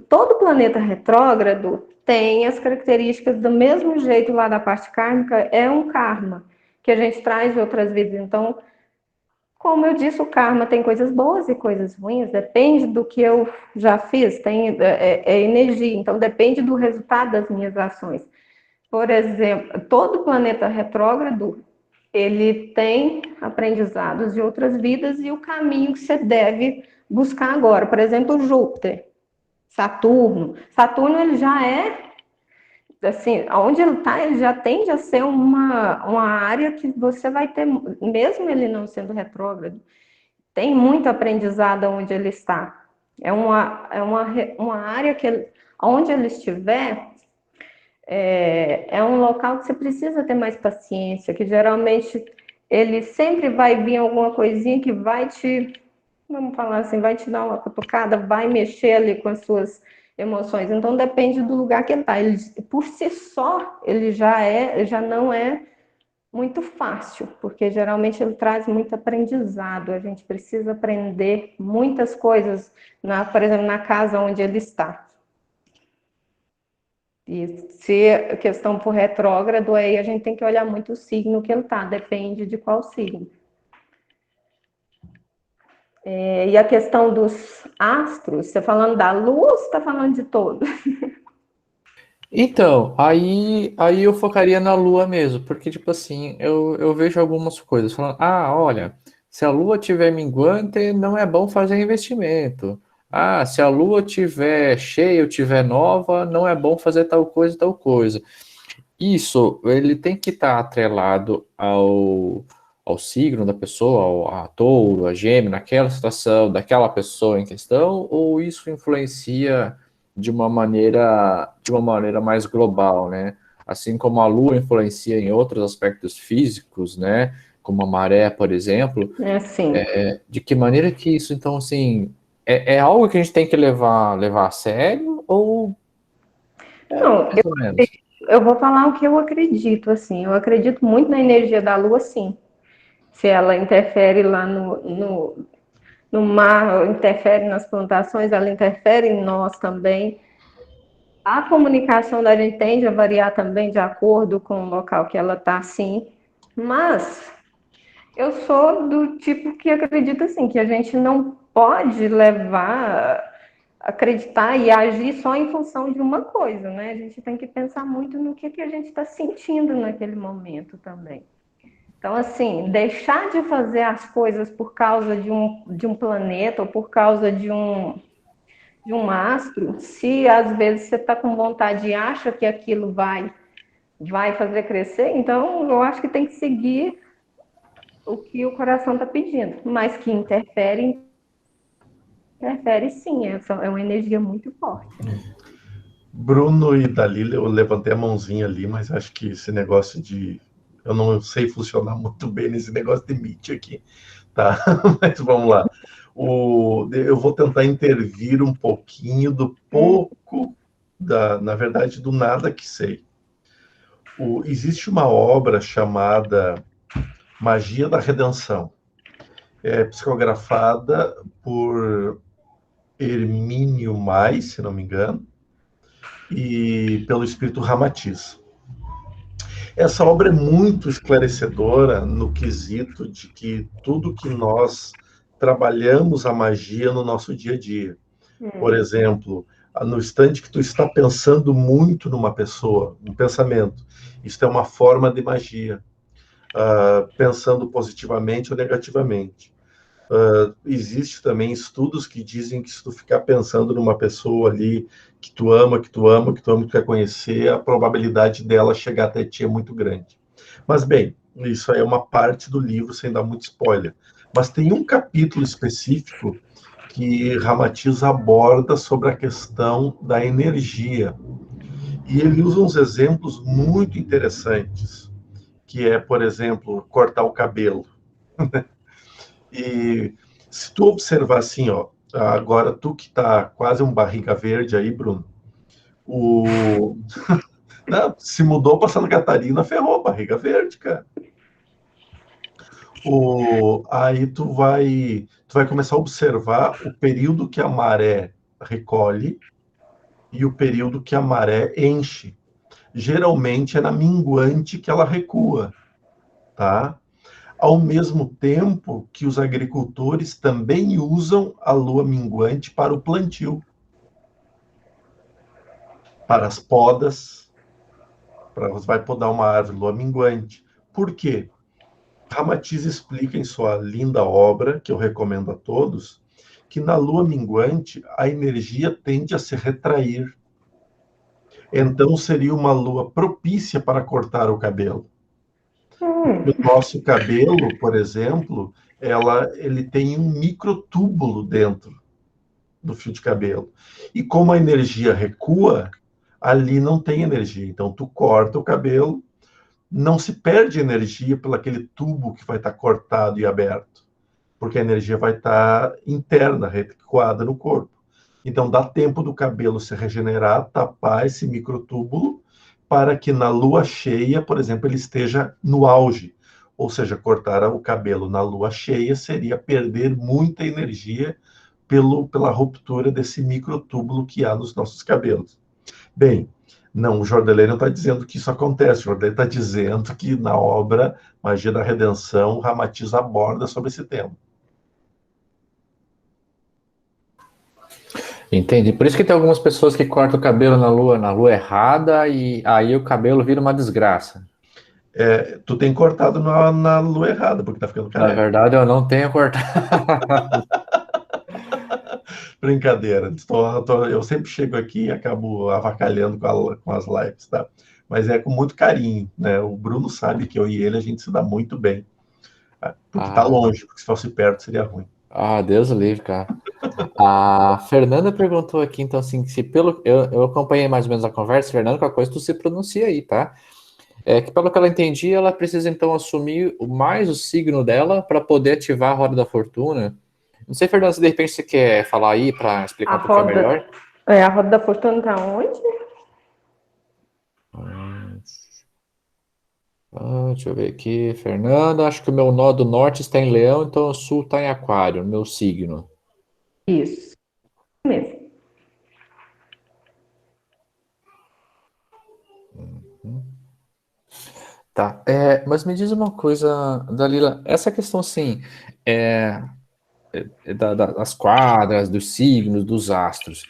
Todo planeta retrógrado tem as características do mesmo jeito lá da parte kármica, é um karma que a gente traz de outras vidas. Então, como eu disse, o karma tem coisas boas e coisas ruins, depende do que eu já fiz, é energia, então depende do resultado das minhas ações. Por exemplo, todo planeta retrógrado, ele tem aprendizados de outras vidas e o caminho que você deve buscar agora. Por exemplo, Júpiter, Saturno. Saturno, ele já é, assim, onde ele está, ele já tende a ser uma área que você vai ter, mesmo ele não sendo retrógrado, tem muito aprendizado onde ele está. uma área que, onde ele estiver, é um local que você precisa ter mais paciência, que geralmente ele sempre vai vir alguma coisinha que vai te, vamos falar assim, vai te dar uma cutucada, vai mexer ali com as suas emoções. Então depende do lugar que ele está. Ele, por si só, ele já não é muito fácil, porque geralmente ele traz muito aprendizado. A gente precisa aprender muitas coisas, por exemplo, na casa onde ele está. E se a questão for retrógrado, aí a gente tem que olhar muito o signo que ele está, depende de qual signo. E a questão dos astros, você falando da lua ou você está falando de todos? Então, aí eu focaria na Lua mesmo, porque, tipo assim, eu vejo algumas coisas falando, olha, se a Lua tiver minguante, não é bom fazer investimento. Ah, se a Lua tiver cheia ou tiver nova, não é bom fazer tal coisa, tal coisa. Isso, ele tem que estar atrelado ao signo da pessoa, a touro, a gêmeo, naquela situação, daquela pessoa em questão, ou isso influencia de uma maneira mais global, né? Assim como a Lua influencia em outros aspectos físicos, né? Como a maré, por exemplo, É assim. de que maneira que isso, então, assim, é algo que a gente tem que levar a sério, ou Não, mais ou menos? eu vou falar o que eu acredito, assim. Eu acredito muito na energia da lua, sim. Se ela interfere lá no mar, interfere nas plantações, ela interfere em nós também. A comunicação da gente tende a variar também de acordo com o local que ela está, sim. Mas eu sou do tipo que acredita assim, que a gente não pode acreditar e agir só em função de uma coisa, né? A gente tem que pensar muito no que a gente está sentindo naquele momento também. Então, assim, deixar de fazer as coisas por causa de um planeta ou por causa de um astro, se às vezes você está com vontade e acha que aquilo vai fazer crescer, então eu acho que tem que seguir o que o coração está pedindo, mas que interfere sim, é uma energia muito forte, né? Bruno e Dalila, eu levantei a mãozinha ali, mas acho que esse negócio de. Eu não sei funcionar muito bem nesse negócio de Meet aqui, tá? Mas vamos lá. Eu vou tentar intervir um pouquinho do pouco, na verdade, do nada que sei. Existe uma obra chamada Magia da Redenção. É psicografada por Hermínio Mais, se não me engano, e pelo espírito Ramatiz. Essa obra é muito esclarecedora no quesito de que tudo que nós trabalhamos a magia no nosso dia a dia. Por exemplo, no instante que tu está pensando muito numa pessoa, um pensamento, isso é uma forma de magia, pensando positivamente ou negativamente. Existe também estudos que dizem que se tu ficar pensando numa pessoa ali que tu ama, que tu ama, que tu ama, que tu quer conhecer, a probabilidade dela chegar até ti é muito grande. Mas, bem, isso aí é uma parte do livro, sem dar muito spoiler. Mas tem um capítulo específico que Ramatiz aborda sobre a questão da energia. E ele usa uns exemplos muito interessantes, que é, por exemplo, cortar o cabelo. E se tu observar assim, ó, agora tu que tá quase um barriga verde aí, Bruno, o... Não, se mudou para Santa Catarina, ferrou, barriga verde, cara. Aí tu vai começar a observar o período que a maré recolhe e o período que a maré enche. Geralmente é na minguante que ela recua, tá? Ao mesmo tempo que os agricultores também usam a lua minguante para o plantio, para as podas, vai podar uma árvore lua minguante. Por quê? Ramatiz explica em sua linda obra, que eu recomendo a todos, que na lua minguante a energia tende a se retrair. Então seria uma lua propícia para cortar o cabelo. O nosso cabelo, por exemplo, ele tem um microtúbulo dentro. do fio de cabelo. E como a energia recua, ali não tem energia. Então, tu corta o cabelo, não se perde energia pelo aquele tubo que vai estar cortado e aberto, porque a energia vai estar interna, recuada no corpo. Então, dá tempo do cabelo se regenerar, tapar esse microtúbulo, para que na lua cheia, por exemplo, ele esteja no auge. Ou seja, cortar o cabelo na lua cheia seria perder muita energia pela ruptura desse microtúbulo que há nos nossos cabelos. Bem, não, o Jordelei não está dizendo que isso acontece, o Jordelei está dizendo que na obra Magia da Redenção, o Ramatiz aborda sobre esse tema. Entendi. Por isso que tem algumas pessoas que cortam o cabelo na lua errada, e aí o cabelo vira uma desgraça. Tu tem cortado na lua errada, porque tá ficando Na careca. verdade, eu não tenho cortado. Brincadeira. Eu sempre chego aqui e acabo avacalhando com as lives, tá? Mas é com muito carinho, né? O Bruno sabe que eu e ele, a gente se dá muito bem. Porque tá Ah, longe, porque se fosse perto seria ruim. Deus o livre, cara. A Fernanda perguntou aqui, então, assim, se pelo. Eu acompanhei mais ou menos a conversa, Fernanda, qualquer coisa tu se pronuncia aí, tá? É que, pelo que ela entendi, ela precisa, então, assumir mais o signo dela para poder ativar a roda da fortuna. Não sei, Fernanda, se de repente você quer falar aí para explicar A um pouquinho roda, melhor. a roda da fortuna tá onde? Deixa eu ver aqui, Fernanda. Acho que o meu nó do norte está em Leão, então o sul está em Aquário, meu signo. Isso mesmo. Tá, mas me diz uma coisa, Dalila, essa questão assim, é, das quadras, dos signos, dos astros,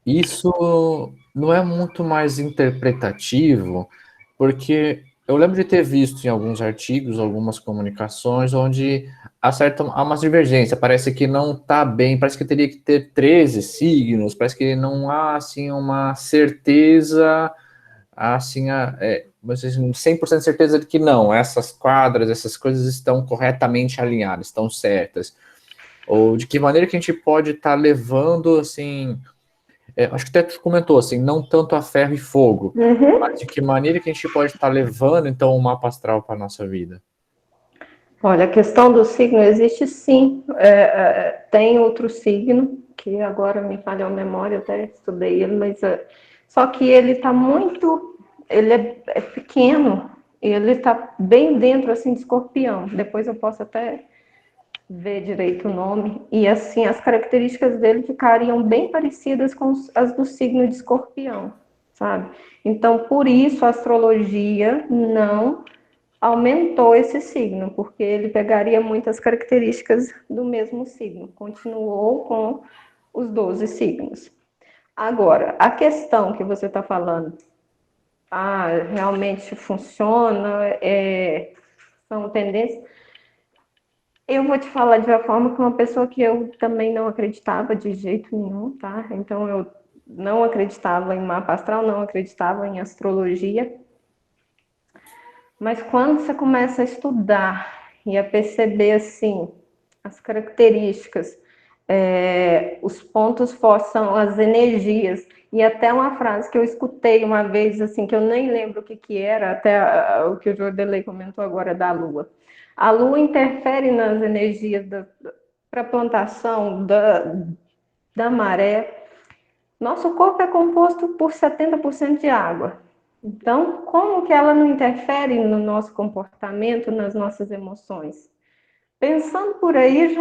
isso não é muito mais interpretativo, porque eu lembro de ter visto em alguns artigos, algumas comunicações, onde há uma divergência, parece que não está bem, parece que teria que ter 13 signos, parece que não há assim uma certeza assim, vocês 100% de certeza de que não, essas quadras, essas coisas estão corretamente alinhadas, estão certas. Ou de que maneira que a gente pode estar levando, assim, acho que até tu comentou, assim, não tanto a ferro e fogo, mas de que maneira que a gente pode estar levando, então, o mapa astral para a nossa vida? Olha, a questão do signo existe sim. Tem outro signo, que agora me falhou a memória, eu até estudei ele, mas só que ele está muito. Ele é pequeno, ele está bem dentro assim de escorpião. Depois eu posso até ver direito o nome. E assim, as características dele ficariam bem parecidas com as do signo de escorpião, sabe? Então, por isso a astrologia não aumentou esse signo, porque ele pegaria muitas características do mesmo signo, continuou com os 12 signos. Agora, a questão que você está falando, realmente funciona, são tendências. Eu vou te falar de uma forma que uma pessoa que eu também não acreditava de jeito nenhum, tá? Então eu não acreditava em mapa astral, não acreditava em astrologia. Mas quando você começa a estudar e a perceber assim as características, os pontos fortes são as energias, e até uma frase que eu escutei uma vez assim que eu nem lembro o que era, até o que o Jordelei comentou agora da Lua. A Lua interfere nas energias para a plantação da maré. Nosso corpo é composto por 70% de água. Então, como que ela não interfere no nosso comportamento, nas nossas emoções? Pensando por aí,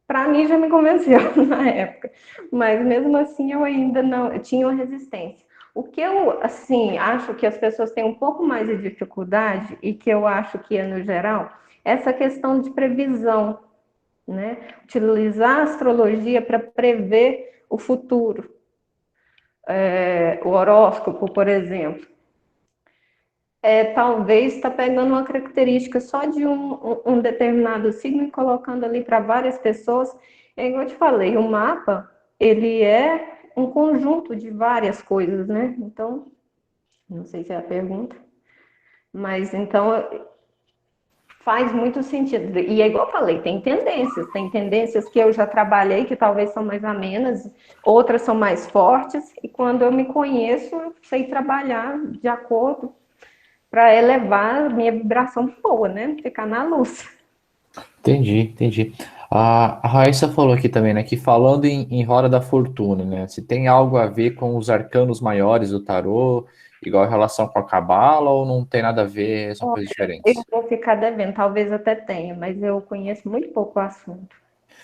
para mim, já me convenceu na época. Mas mesmo assim, eu ainda não, eu tinha uma resistência. O que eu, assim, acho que as pessoas têm um pouco mais de dificuldade, e que eu acho que é no geral, essa questão de previsão, né? Utilizar a astrologia para prever o futuro. O horóscopo, por exemplo, talvez está pegando uma característica só de um determinado signo e colocando ali para várias pessoas. É igual eu te falei, o mapa, ele é um conjunto de várias coisas, né? Então, não sei se é a pergunta, mas então faz muito sentido. E é igual eu falei, tem tendências que eu já trabalhei, que talvez são mais amenas, outras são mais fortes, e quando eu me conheço, eu sei trabalhar de acordo para elevar a minha vibração boa, né? Ficar na luz. Entendi. A Raíssa falou aqui também, né, que falando em Roda da Fortuna, né, se tem algo a ver com os arcanos maiores do tarô, igual em relação com a Cabala, ou não tem nada a ver, são coisas Eu diferentes? vou ficar devendo, talvez até tenha, mas eu conheço muito pouco o assunto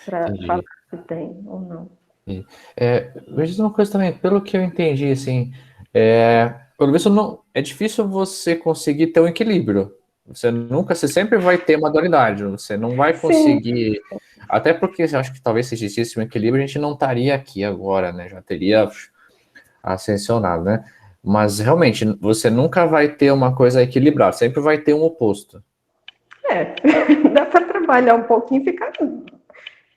para falar Entendi. se tem ou não. Me diz uma coisa também, pelo que eu entendi, assim, pelo visto não, é difícil você conseguir ter um equilíbrio. Você sempre vai ter uma dualidade, você não vai Sim, conseguir, até porque eu acho que talvez se existisse um equilíbrio, a gente não estaria aqui agora, né? Já teria ascensionado, né? Mas realmente, você nunca vai ter uma coisa equilibrada, sempre vai ter um oposto. dá para trabalhar um pouquinho e ficar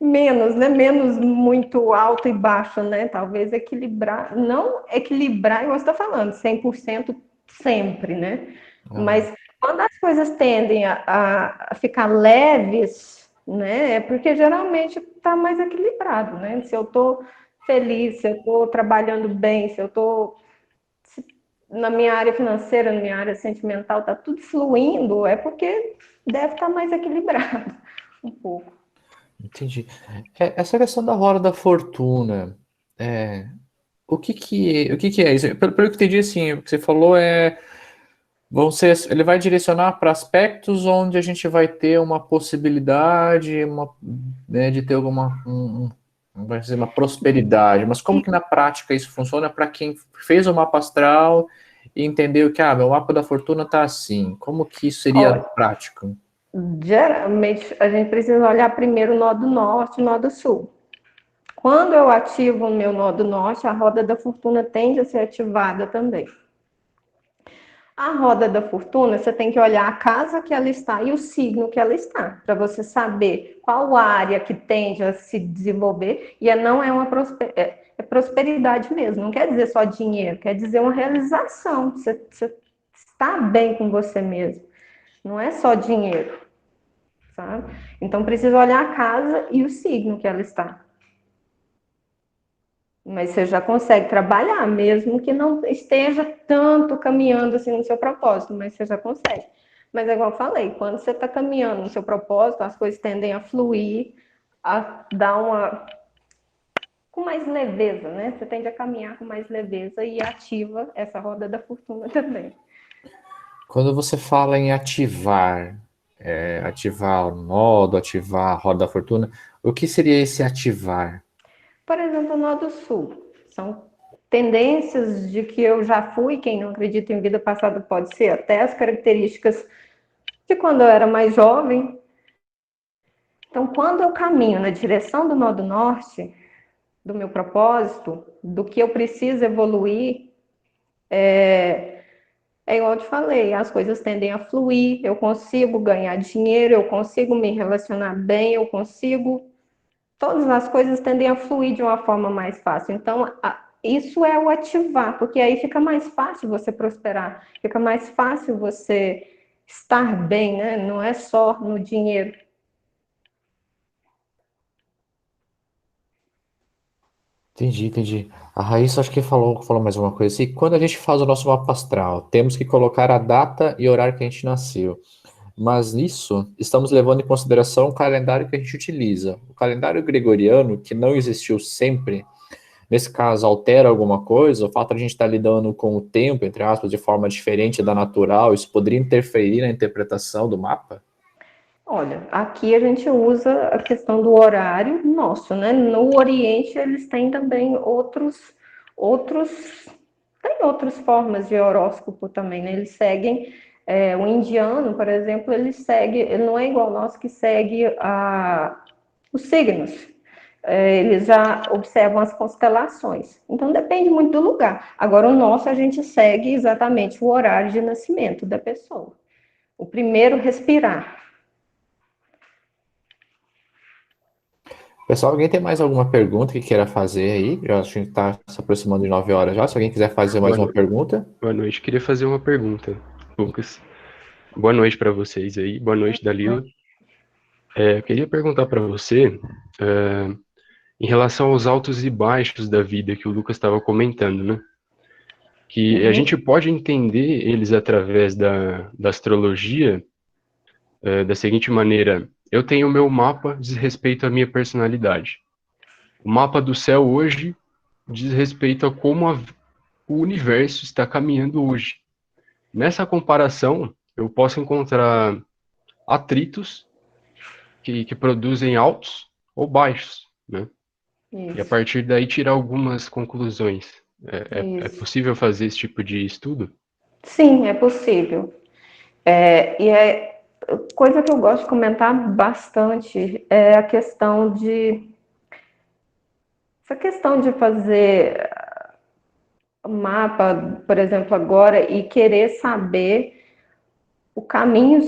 menos, né? Menos muito alto e baixo, né? Talvez equilibrar, não equilibrar, igual você está falando, 100% sempre, né? Ah, Mas quando as coisas tendem a ficar leves, né? É porque geralmente está mais equilibrado, né? Se eu estou feliz, se eu estou trabalhando bem, se eu estou na minha área financeira, na minha área sentimental, está tudo fluindo, é porque deve estar mais equilibrado um pouco. entendi. Essa questão da roda da fortuna, o que que é isso? Pelo que eu entendi, assim, o que você falou ele vai direcionar para aspectos onde a gente vai ter uma possibilidade, né, de ter vai dizer, uma prosperidade. Mas como que na prática isso funciona para quem fez o mapa astral e entendeu que, meu mapa da fortuna está assim? Como que isso seria Olha, prático? geralmente a gente precisa olhar primeiro o nó do norte e o nó do sul. Quando eu ativo o meu nó do norte, a roda da fortuna tende a ser ativada também. A roda da fortuna, você tem que olhar a casa que ela está e o signo que ela está, para você saber qual área que tende a se desenvolver. E não é uma prosperidade mesmo, não quer dizer só dinheiro, quer dizer uma realização. Você está bem com você mesmo, não é só dinheiro, sabe? Então precisa olhar a casa e o signo que ela está. Mas você já consegue trabalhar, mesmo que não esteja tanto caminhando assim no seu propósito, mas você já consegue. Mas é igual eu falei, quando você está caminhando no seu propósito, as coisas tendem a fluir, a dar uma com mais leveza, né? Você tende a caminhar com mais leveza e ativa essa roda da fortuna também. Quando você fala em ativar o nodo, ativar a roda da fortuna, o que seria esse ativar? Por exemplo, o nó do sul. São tendências de que eu já fui, quem não acredita em vida passada pode ser, até as características de quando eu era mais jovem. Então, quando eu caminho na direção do nó do norte, do meu propósito, do que eu preciso evoluir, é igual eu te falei, as coisas tendem a fluir, eu consigo ganhar dinheiro, eu consigo me relacionar bem, eu consigo. Todas as coisas tendem a fluir de uma forma mais fácil. Então, isso é o ativar, porque aí fica mais fácil você prosperar, fica mais fácil você estar bem, né? Não é só no dinheiro. Entendi. A Raíssa acho que falou mais uma coisa assim. Quando a gente faz o nosso mapa astral, temos que colocar a data e horário que a gente nasceu. Mas nisso, estamos levando em consideração o calendário que a gente utiliza. O calendário gregoriano, que não existiu sempre, nesse caso, altera alguma coisa? O fato de a gente estar lidando com o tempo, entre aspas, de forma diferente da natural, isso poderia interferir na interpretação do mapa? Olha, aqui a gente usa a questão do horário nosso, né? No Oriente eles têm também outros, tem outras formas de horóscopo também, né? Eles seguem, o indiano, por exemplo, ele não é igual ao nosso que segue os signos. Eles já observam as constelações. Então depende muito do lugar. Agora o nosso a gente segue exatamente o horário de nascimento da pessoa. O primeiro respirar. Pessoal, alguém tem mais alguma pergunta que queira fazer aí? Já acho que a gente está se aproximando de 9 horas já. Se alguém quiser fazer mais Boa uma noite. pergunta. Boa noite. Queria fazer uma pergunta, Lucas. Boa noite para vocês aí. Boa noite, Dalila. Eu queria perguntar para você, em relação aos altos e baixos da vida que o Lucas estava comentando, né? Que a gente pode entender eles através da astrologia, da seguinte maneira: eu tenho o meu mapa diz respeito à minha personalidade. O mapa do céu hoje diz respeito a como o universo está caminhando hoje. Nessa comparação, eu posso encontrar atritos que produzem altos ou baixos, né? E a Isso, partir daí tirar algumas conclusões. É isso. possível fazer esse tipo de estudo? Sim, é possível. E é coisa que eu gosto de comentar bastante é a questão de essa questão de fazer mapa, por exemplo, agora e querer saber o caminho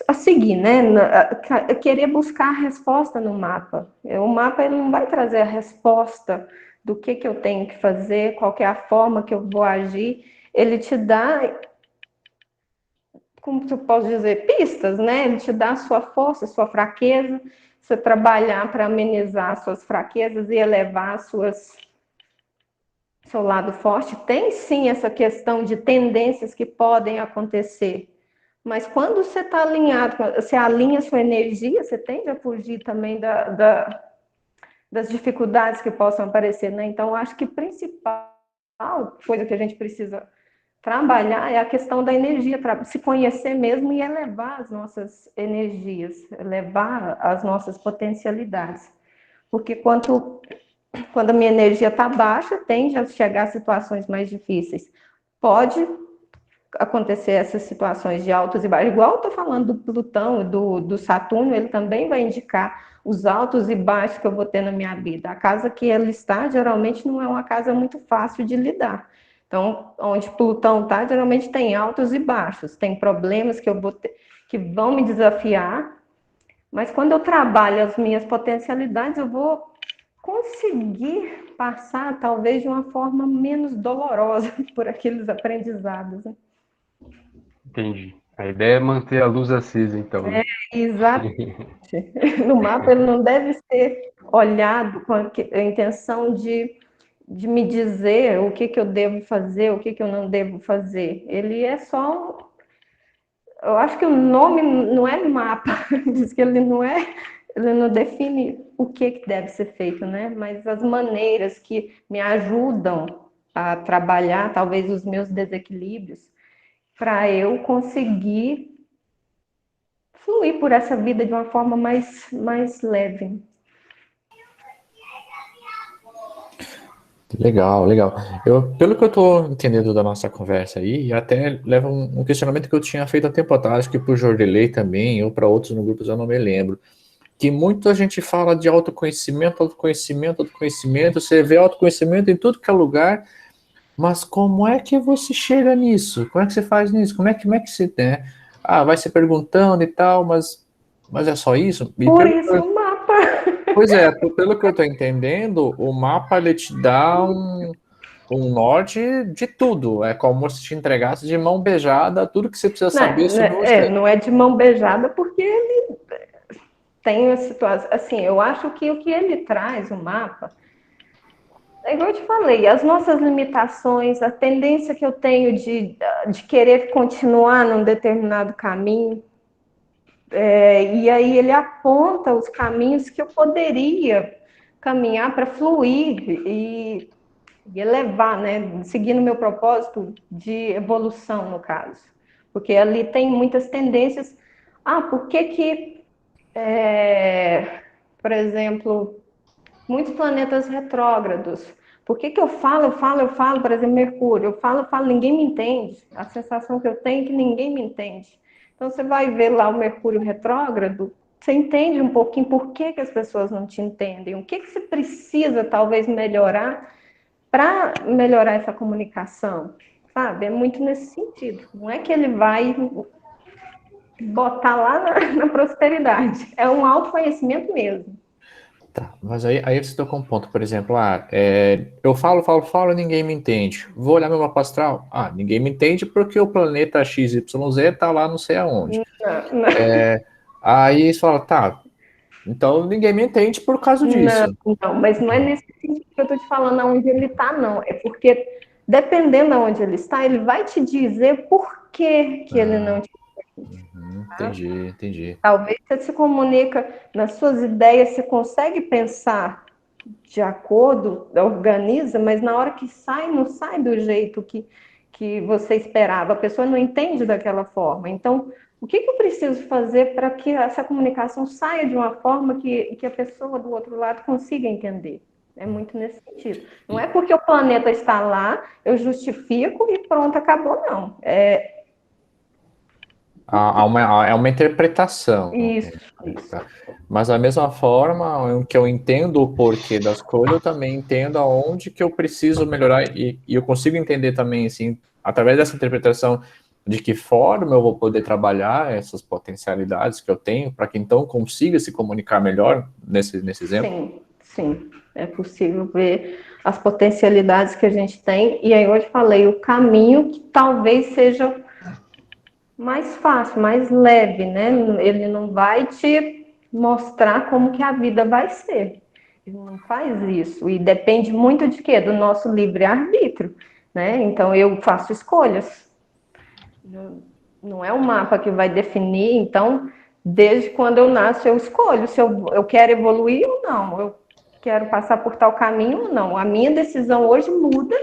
a seguir, né? Querer buscar a resposta no mapa. O mapa ele não vai trazer a resposta do que eu tenho que fazer, qual que é a forma que eu vou agir. Ele te dá, como eu posso dizer, pistas, né? Ele te dá a sua força, a sua fraqueza. Você trabalhar para amenizar as suas fraquezas e elevar as suas seu lado forte, tem sim essa questão de tendências que podem acontecer. Mas quando você está alinhado, você alinha a sua energia, você tende a fugir também das dificuldades que possam aparecer, né? Então, acho que a principal coisa que a gente precisa trabalhar é a questão da energia, se conhecer mesmo e elevar as nossas energias, elevar as nossas potencialidades. Porque quando a minha energia está baixa, tende a chegar a situações mais difíceis. Pode acontecer essas situações de altos e baixos, igual eu estou falando do Plutão, do Saturno, ele também vai indicar os altos e baixos que eu vou ter na minha vida. A casa que ele está, geralmente, não é uma casa muito fácil de lidar. Então, onde Plutão está, geralmente tem altos e baixos, tem problemas que eu vou ter, que vão me desafiar, mas quando eu trabalho as minhas potencialidades, eu vou conseguir passar, talvez, de uma forma menos dolorosa por aqueles aprendizados. Né? Entendi. A ideia é manter a luz acesa, então, né? Exatamente. No mapa, ele não deve ser olhado com a intenção de me dizer o que eu devo fazer, o que eu não devo fazer. Ele é só. Eu acho que o nome não é mapa, diz que ele não define o que deve ser feito, né? Mas as maneiras que me ajudam a trabalhar, talvez os meus desequilíbrios, para eu conseguir fluir por essa vida de uma forma mais leve. Legal, legal. Pelo que eu estou entendendo da nossa conversa aí, até leva um questionamento que eu tinha feito há tempo atrás, que para o Jordelei também, ou para outros no grupo, eu não me lembro, que muita gente fala de autoconhecimento, autoconhecimento, autoconhecimento, você vê autoconhecimento em tudo que é lugar, mas como é que você chega nisso? Como é que você faz nisso? Como é que você, né? Ah, vai se perguntando e tal, mas é só isso? E Por isso o mapa. pois é, pelo que eu estou entendendo, o mapa ele te dá um norte de tudo. É como se te entregasse de mão beijada tudo que você precisa saber sobre você. Não é de mão beijada, porque ele tem a situação. Assim, eu acho que o que ele traz, o mapa, é igual eu te falei, as nossas limitações, a tendência que eu tenho de querer continuar num determinado caminho, e aí ele aponta os caminhos que eu poderia caminhar para fluir e elevar, né? Seguindo o meu propósito de evolução, no caso. Porque ali tem muitas tendências. Ah, por que por exemplo, muitos planetas retrógrados? Por que eu falo, por exemplo, Mercúrio, eu falo, ninguém me entende. A sensação que eu tenho é que ninguém me entende. Então, você vai ver lá o Mercúrio retrógrado, você entende um pouquinho por que as pessoas não te entendem, o que você precisa, talvez, melhorar para melhorar essa comunicação, sabe? É muito nesse sentido. Não é que ele vai botar lá na prosperidade, é um autoconhecimento mesmo. Tá, mas aí você tocou um ponto, por exemplo, eu falo, e ninguém me entende. Vou olhar meu mapa astral? Ninguém me entende porque o planeta XYZ tá lá não sei aonde. Não, Aí você fala, tá, então ninguém me entende por causa não, disso. não, mas não é nesse sentido que eu estou te falando aonde ele está, não. É porque, dependendo aonde ele está, ele vai te dizer por que ele não te Entendi. Talvez você se comunica nas suas ideias, você consegue pensar de acordo, organiza, mas na hora que sai, não sai do jeito que você esperava. A pessoa não entende daquela forma. Então, o que eu preciso fazer para que essa comunicação saia de uma forma que a pessoa do outro lado consiga entender? É muito nesse sentido. Não é porque o planeta está lá, eu justifico e pronto, acabou, não. É uma interpretação. Isso. Mas da mesma forma que eu entendo o porquê das coisas, eu também entendo aonde que eu preciso melhorar e eu consigo entender também, assim, através dessa interpretação, de que forma eu vou poder trabalhar essas potencialidades que eu tenho para que então consiga se comunicar melhor nesse exemplo. Sim. É possível ver as potencialidades que a gente tem. E aí, hoje falei, o caminho que talvez seja mais fácil, mais leve, né? Ele não vai te mostrar como que a vida vai ser. Ele não faz isso. E depende muito de quê? Do nosso livre-arbítrio, né? Então, eu faço escolhas. Não é um mapa que vai definir. Então, desde quando eu nasço, eu escolho se eu quero evoluir ou não. Eu quero passar por tal caminho ou não. A minha decisão hoje muda.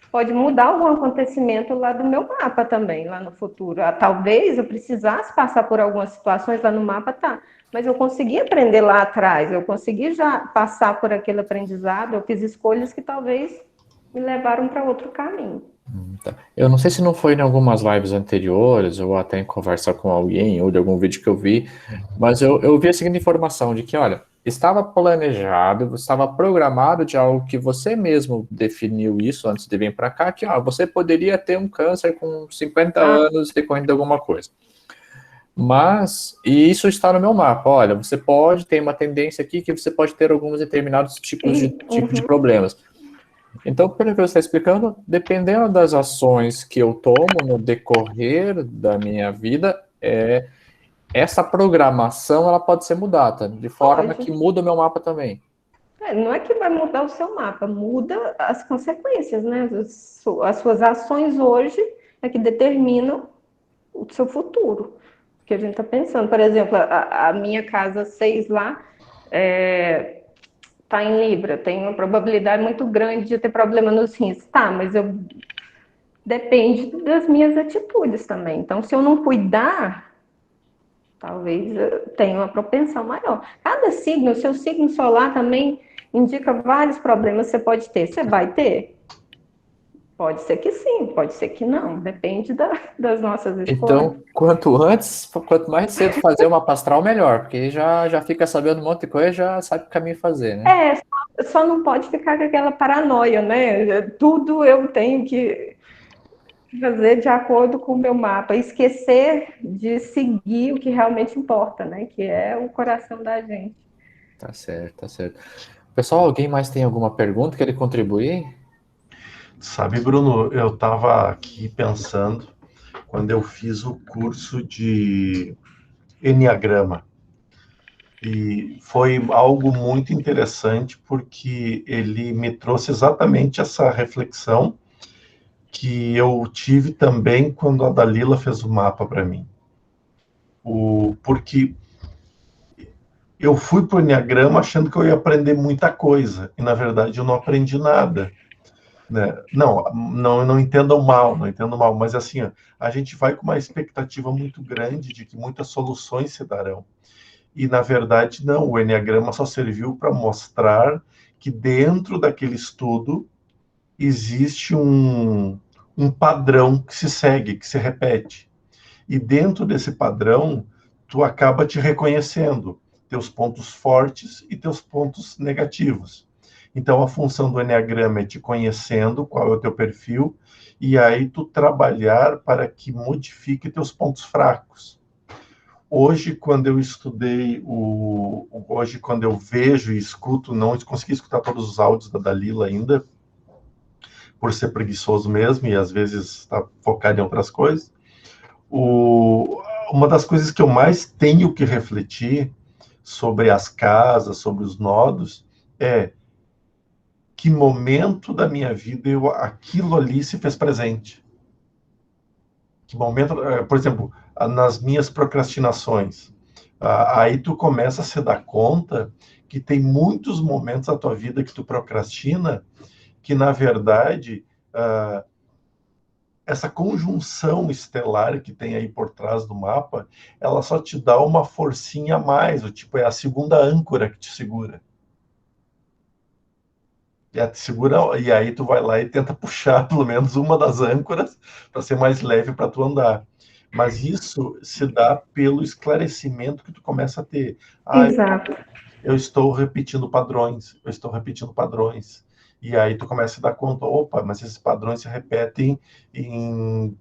Pode mudar algum acontecimento lá do meu mapa também, lá no futuro. Talvez eu precisasse passar por algumas situações lá no mapa, tá. Mas eu consegui aprender lá atrás, eu consegui já passar por aquele aprendizado, eu fiz escolhas que talvez me levaram para outro caminho. Tá. Eu não sei se não foi em algumas lives anteriores, ou até em conversa com alguém, ou de algum vídeo que eu vi, mas eu vi a seguinte informação, de que, olha, estava planejado, estava programado de algo que você mesmo definiu isso antes de vir para cá, que você poderia ter um câncer com 50 anos decorrendo de alguma coisa. E isso está no meu mapa, olha, você pode ter uma tendência aqui que você pode ter alguns determinados tipos de problemas. Então, pelo que você está explicando, dependendo das ações que eu tomo no decorrer da minha vida, essa programação ela pode ser mudada, de forma que muda o meu mapa também. Não é que vai mudar o seu mapa, muda as consequências, né? As suas ações hoje é que determinam o seu futuro. Que a gente está pensando, por exemplo, a minha casa 6 lá está em Libra, tem uma probabilidade muito grande de ter problema nos rins. Tá, mas depende das minhas atitudes também. Então, se eu não cuidar, talvez eu tenha uma propensão maior. Cada signo, o seu signo solar também indica vários problemas que você pode ter. Você vai ter? Pode ser que sim, pode ser que não. Depende das nossas escolhas. Então, quanto mais cedo fazer uma astral, melhor, porque já fica sabendo um monte de coisa, já sabe o caminho fazer, né? Só não pode ficar com aquela paranoia, né? Tudo eu tenho que fazer de acordo com o meu mapa, esquecer de seguir o que realmente importa, né? Que é o coração da gente. Tá certo. Pessoal, alguém mais tem alguma pergunta? Quer contribuir? Sabe, Bruno, eu estava aqui pensando quando eu fiz o curso de Enneagrama. E foi algo muito interessante porque ele me trouxe exatamente essa reflexão que eu tive também quando a Dalila fez o mapa para mim. Porque eu fui para o Enneagrama achando que eu ia aprender muita coisa, e na verdade eu não aprendi nada. Né? Não entendam mal, mas assim, a gente vai com uma expectativa muito grande de que muitas soluções se darão. E, na verdade, não, o Enneagrama só serviu para mostrar que dentro daquele estudo existe um padrão que se segue, que se repete. E dentro desse padrão, tu acaba te reconhecendo teus pontos fortes e teus pontos negativos. Então, a função do Enneagrama é te conhecendo, qual é o teu perfil, e aí tu trabalhar para que modifique teus pontos fracos. Hoje, quando eu estudei, hoje, quando eu vejo e escuto, não consegui escutar todos os áudios da Dalila ainda, por ser preguiçoso mesmo, e às vezes está focado em outras coisas. Uma das coisas que eu mais tenho que refletir sobre as casas, sobre os nodos, é que momento da minha vida aquilo ali se fez presente. Que momento, por exemplo, nas minhas procrastinações, aí tu começa a se dar conta que tem muitos momentos da tua vida que tu procrastina, que na verdade essa conjunção estelar que tem aí por trás do mapa, ela só te dá uma forcinha a mais, o tipo, é a segunda âncora que te segura. E aí tu vai lá e tenta puxar pelo menos uma das âncoras para ser mais leve para tu andar. Mas isso se dá pelo esclarecimento que tu começa a ter. Exato. Eu estou repetindo padrões, E aí tu começa a dar conta, opa, mas esses padrões se repetem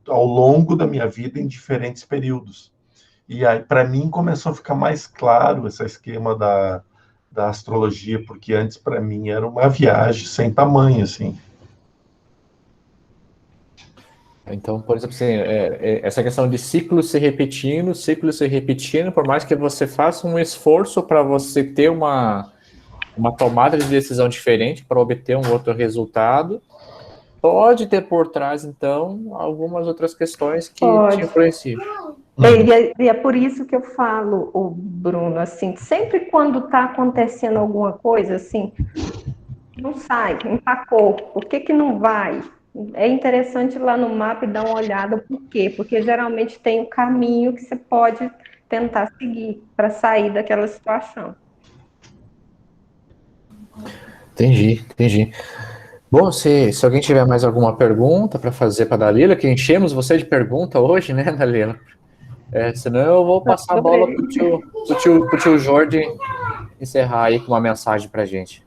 ao longo da minha vida em diferentes períodos. E aí, para mim, começou a ficar mais claro esse esquema da astrologia, porque antes, para mim, era uma viagem sem tamanho, assim. Então, por exemplo, assim, essa questão de ciclos se repetindo, por mais que você faça um esforço para você ter uma tomada de decisão diferente para obter um outro resultado, pode ter por trás, então, algumas outras questões que te influenciam. E é por isso que eu falo, o Bruno, assim, sempre quando está acontecendo alguma coisa, assim, não sai, empacou, por que não vai? É interessante ir lá no mapa e dar uma olhada, por quê? Porque geralmente tem um caminho que você pode tentar seguir para sair daquela situação. Entendi. Bom, se alguém tiver mais alguma pergunta para fazer para a Dalila, que enchemos você de pergunta hoje, né, Dalila? Senão eu vou passar a bola para o tio Jorge encerrar aí com uma mensagem para a gente.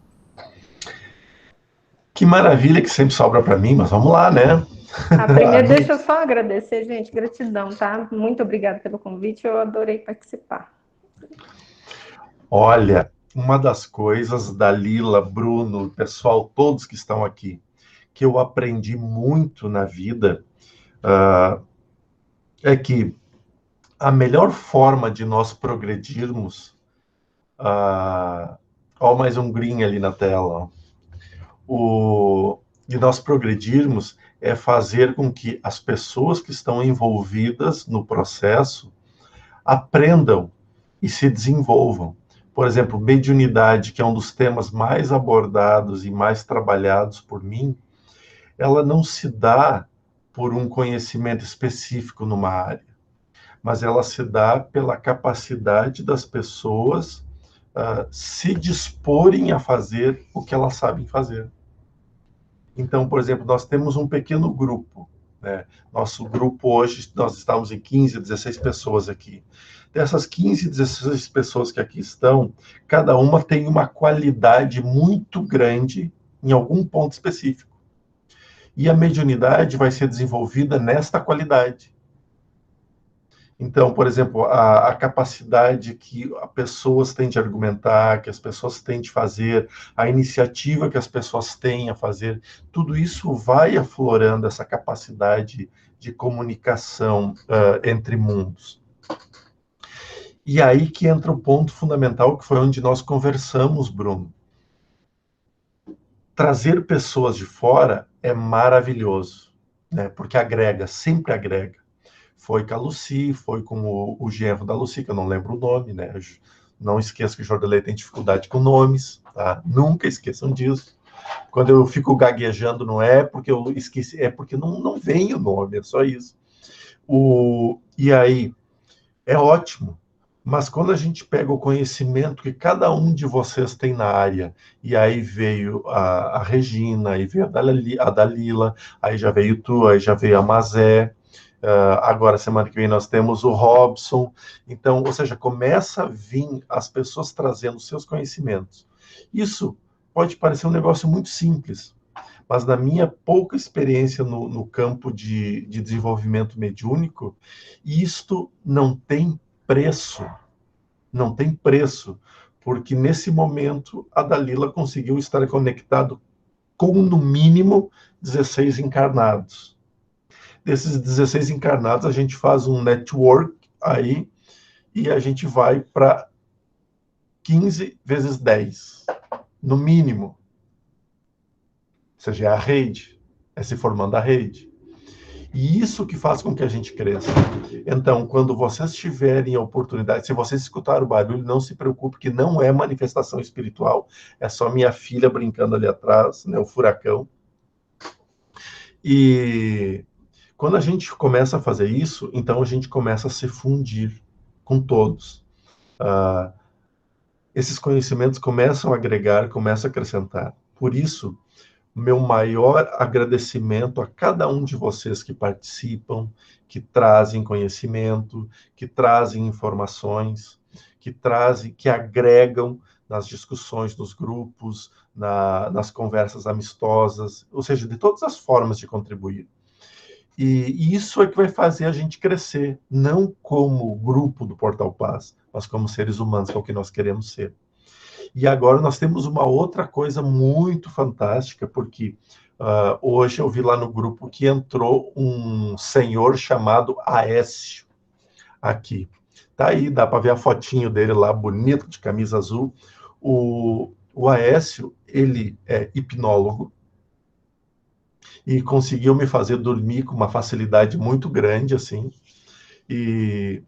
Que maravilha que sempre sobra para mim, mas vamos lá, né? Primeiro, deixa eu só agradecer, gente, gratidão, tá? Muito obrigada pelo convite, eu adorei participar. Olha, uma das coisas, Dalila, Bruno, pessoal, todos que estão aqui, que eu aprendi muito na vida, é que a melhor forma de nós progredirmos, ó, mais um green ali na tela, de nós progredirmos é fazer com que as pessoas que estão envolvidas no processo aprendam e se desenvolvam. Por exemplo, mediunidade, que é um dos temas mais abordados e mais trabalhados por mim, ela não se dá por um conhecimento específico numa área, mas ela se dá pela capacidade das pessoas se disporem a fazer o que elas sabem fazer. Então, por exemplo, nós temos um pequeno grupo, né? Nosso grupo hoje, nós estamos em 15, 16 pessoas aqui. Dessas 15, 16 pessoas que aqui estão, cada uma tem uma qualidade muito grande em algum ponto específico. E a mediunidade vai ser desenvolvida nesta qualidade. Então, por exemplo, a capacidade que as pessoas têm de argumentar, que as pessoas têm de fazer, a iniciativa que as pessoas têm a fazer, tudo isso vai aflorando essa capacidade de comunicação entre mundos. E aí que entra o ponto fundamental, que foi onde nós conversamos, Bruno. Trazer pessoas de fora é maravilhoso, né? Porque agrega, sempre agrega. Foi com a Lucy, foi com o genro da Lucy, que eu não lembro o nome, né? Não esqueça que o Jordelei tem dificuldade com nomes, tá? Nunca esqueçam disso. Quando eu fico gaguejando, não é porque eu esqueci, é porque não vem o nome, é só isso. E aí, é ótimo, mas quando a gente pega o conhecimento que cada um de vocês tem na área, e aí veio a Regina, aí veio a Dalila, aí já veio tu, aí já veio a Mazé, agora, semana que vem, nós temos o Robson. Então, ou seja, começa a vir as pessoas trazendo seus conhecimentos. Isso pode parecer um negócio muito simples, mas na minha pouca experiência no campo de desenvolvimento mediúnico, isto não tem preço, não tem preço, porque nesse momento a Dalila conseguiu estar conectado com, no mínimo, 16 encarnados. Desses 16 encarnados, a gente faz um network aí e a gente vai para 15 vezes 10, no mínimo. Ou seja, é a rede, é se formando a rede. E isso que faz com que a gente cresça. Então, quando vocês tiverem a oportunidade, se vocês escutarem o barulho, não se preocupe, que não é manifestação espiritual, é só minha filha brincando ali atrás, né, o furacão. E quando a gente começa a fazer isso, então a gente começa a se fundir com todos. Esses conhecimentos começam a agregar, começam a acrescentar. Por isso, meu maior agradecimento a cada um de vocês que participam, que trazem conhecimento, que trazem informações, que agregam nas discussões dos grupos, nas conversas amistosas, ou seja, de todas as formas de contribuir. E isso é que vai fazer a gente crescer, não como grupo do Portal Paz, mas como seres humanos, que é o que nós queremos ser. E agora nós temos uma outra coisa muito fantástica, porque hoje eu vi lá no grupo que entrou um senhor chamado Aécio aqui. Tá aí, dá para ver a fotinho dele lá, bonito, de camisa azul. O Aécio, ele é hipnólogo e conseguiu me fazer dormir com uma facilidade muito grande, assim, e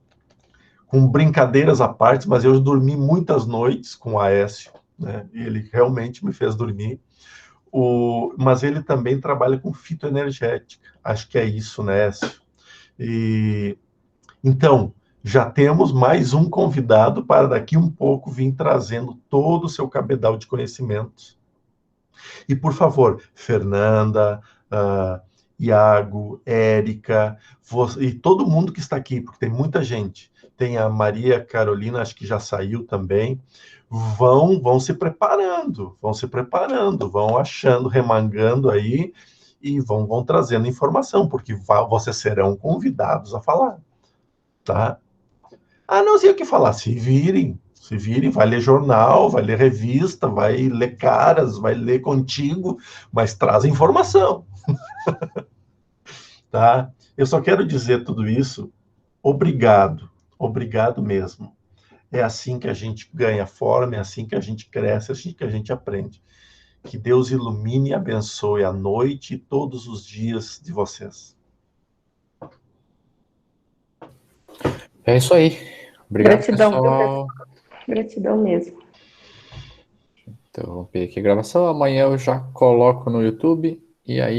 com brincadeiras à parte, mas eu dormi muitas noites com o Aécio, né? Ele realmente me fez dormir. Mas ele também trabalha com fitoenergética. Acho que é isso, né, Aécio? Então, já temos mais um convidado para daqui um pouco vir trazendo todo o seu cabedal de conhecimentos. E, por favor, Fernanda, Iago, Érica, e todo mundo que está aqui, porque tem muita gente. Tem a Maria Carolina, acho que já saiu também. Vão se preparando, vão achando, remangando aí e vão trazendo informação, porque vocês serão convidados a falar, tá? Não sei o que falar, se virem, vai ler jornal, vai ler revista, vai ler caras, vai ler contigo, mas traz informação. Tá? Eu só quero dizer tudo isso, obrigado mesmo. É assim que a gente ganha forma, é assim que a gente cresce, é assim que a gente aprende. Que Deus ilumine e abençoe a noite e todos os dias de vocês. É isso aí. Obrigado, Gratidão, pessoal. Gratidão mesmo. Interromper aqui a gravação. Amanhã eu já coloco no YouTube e aí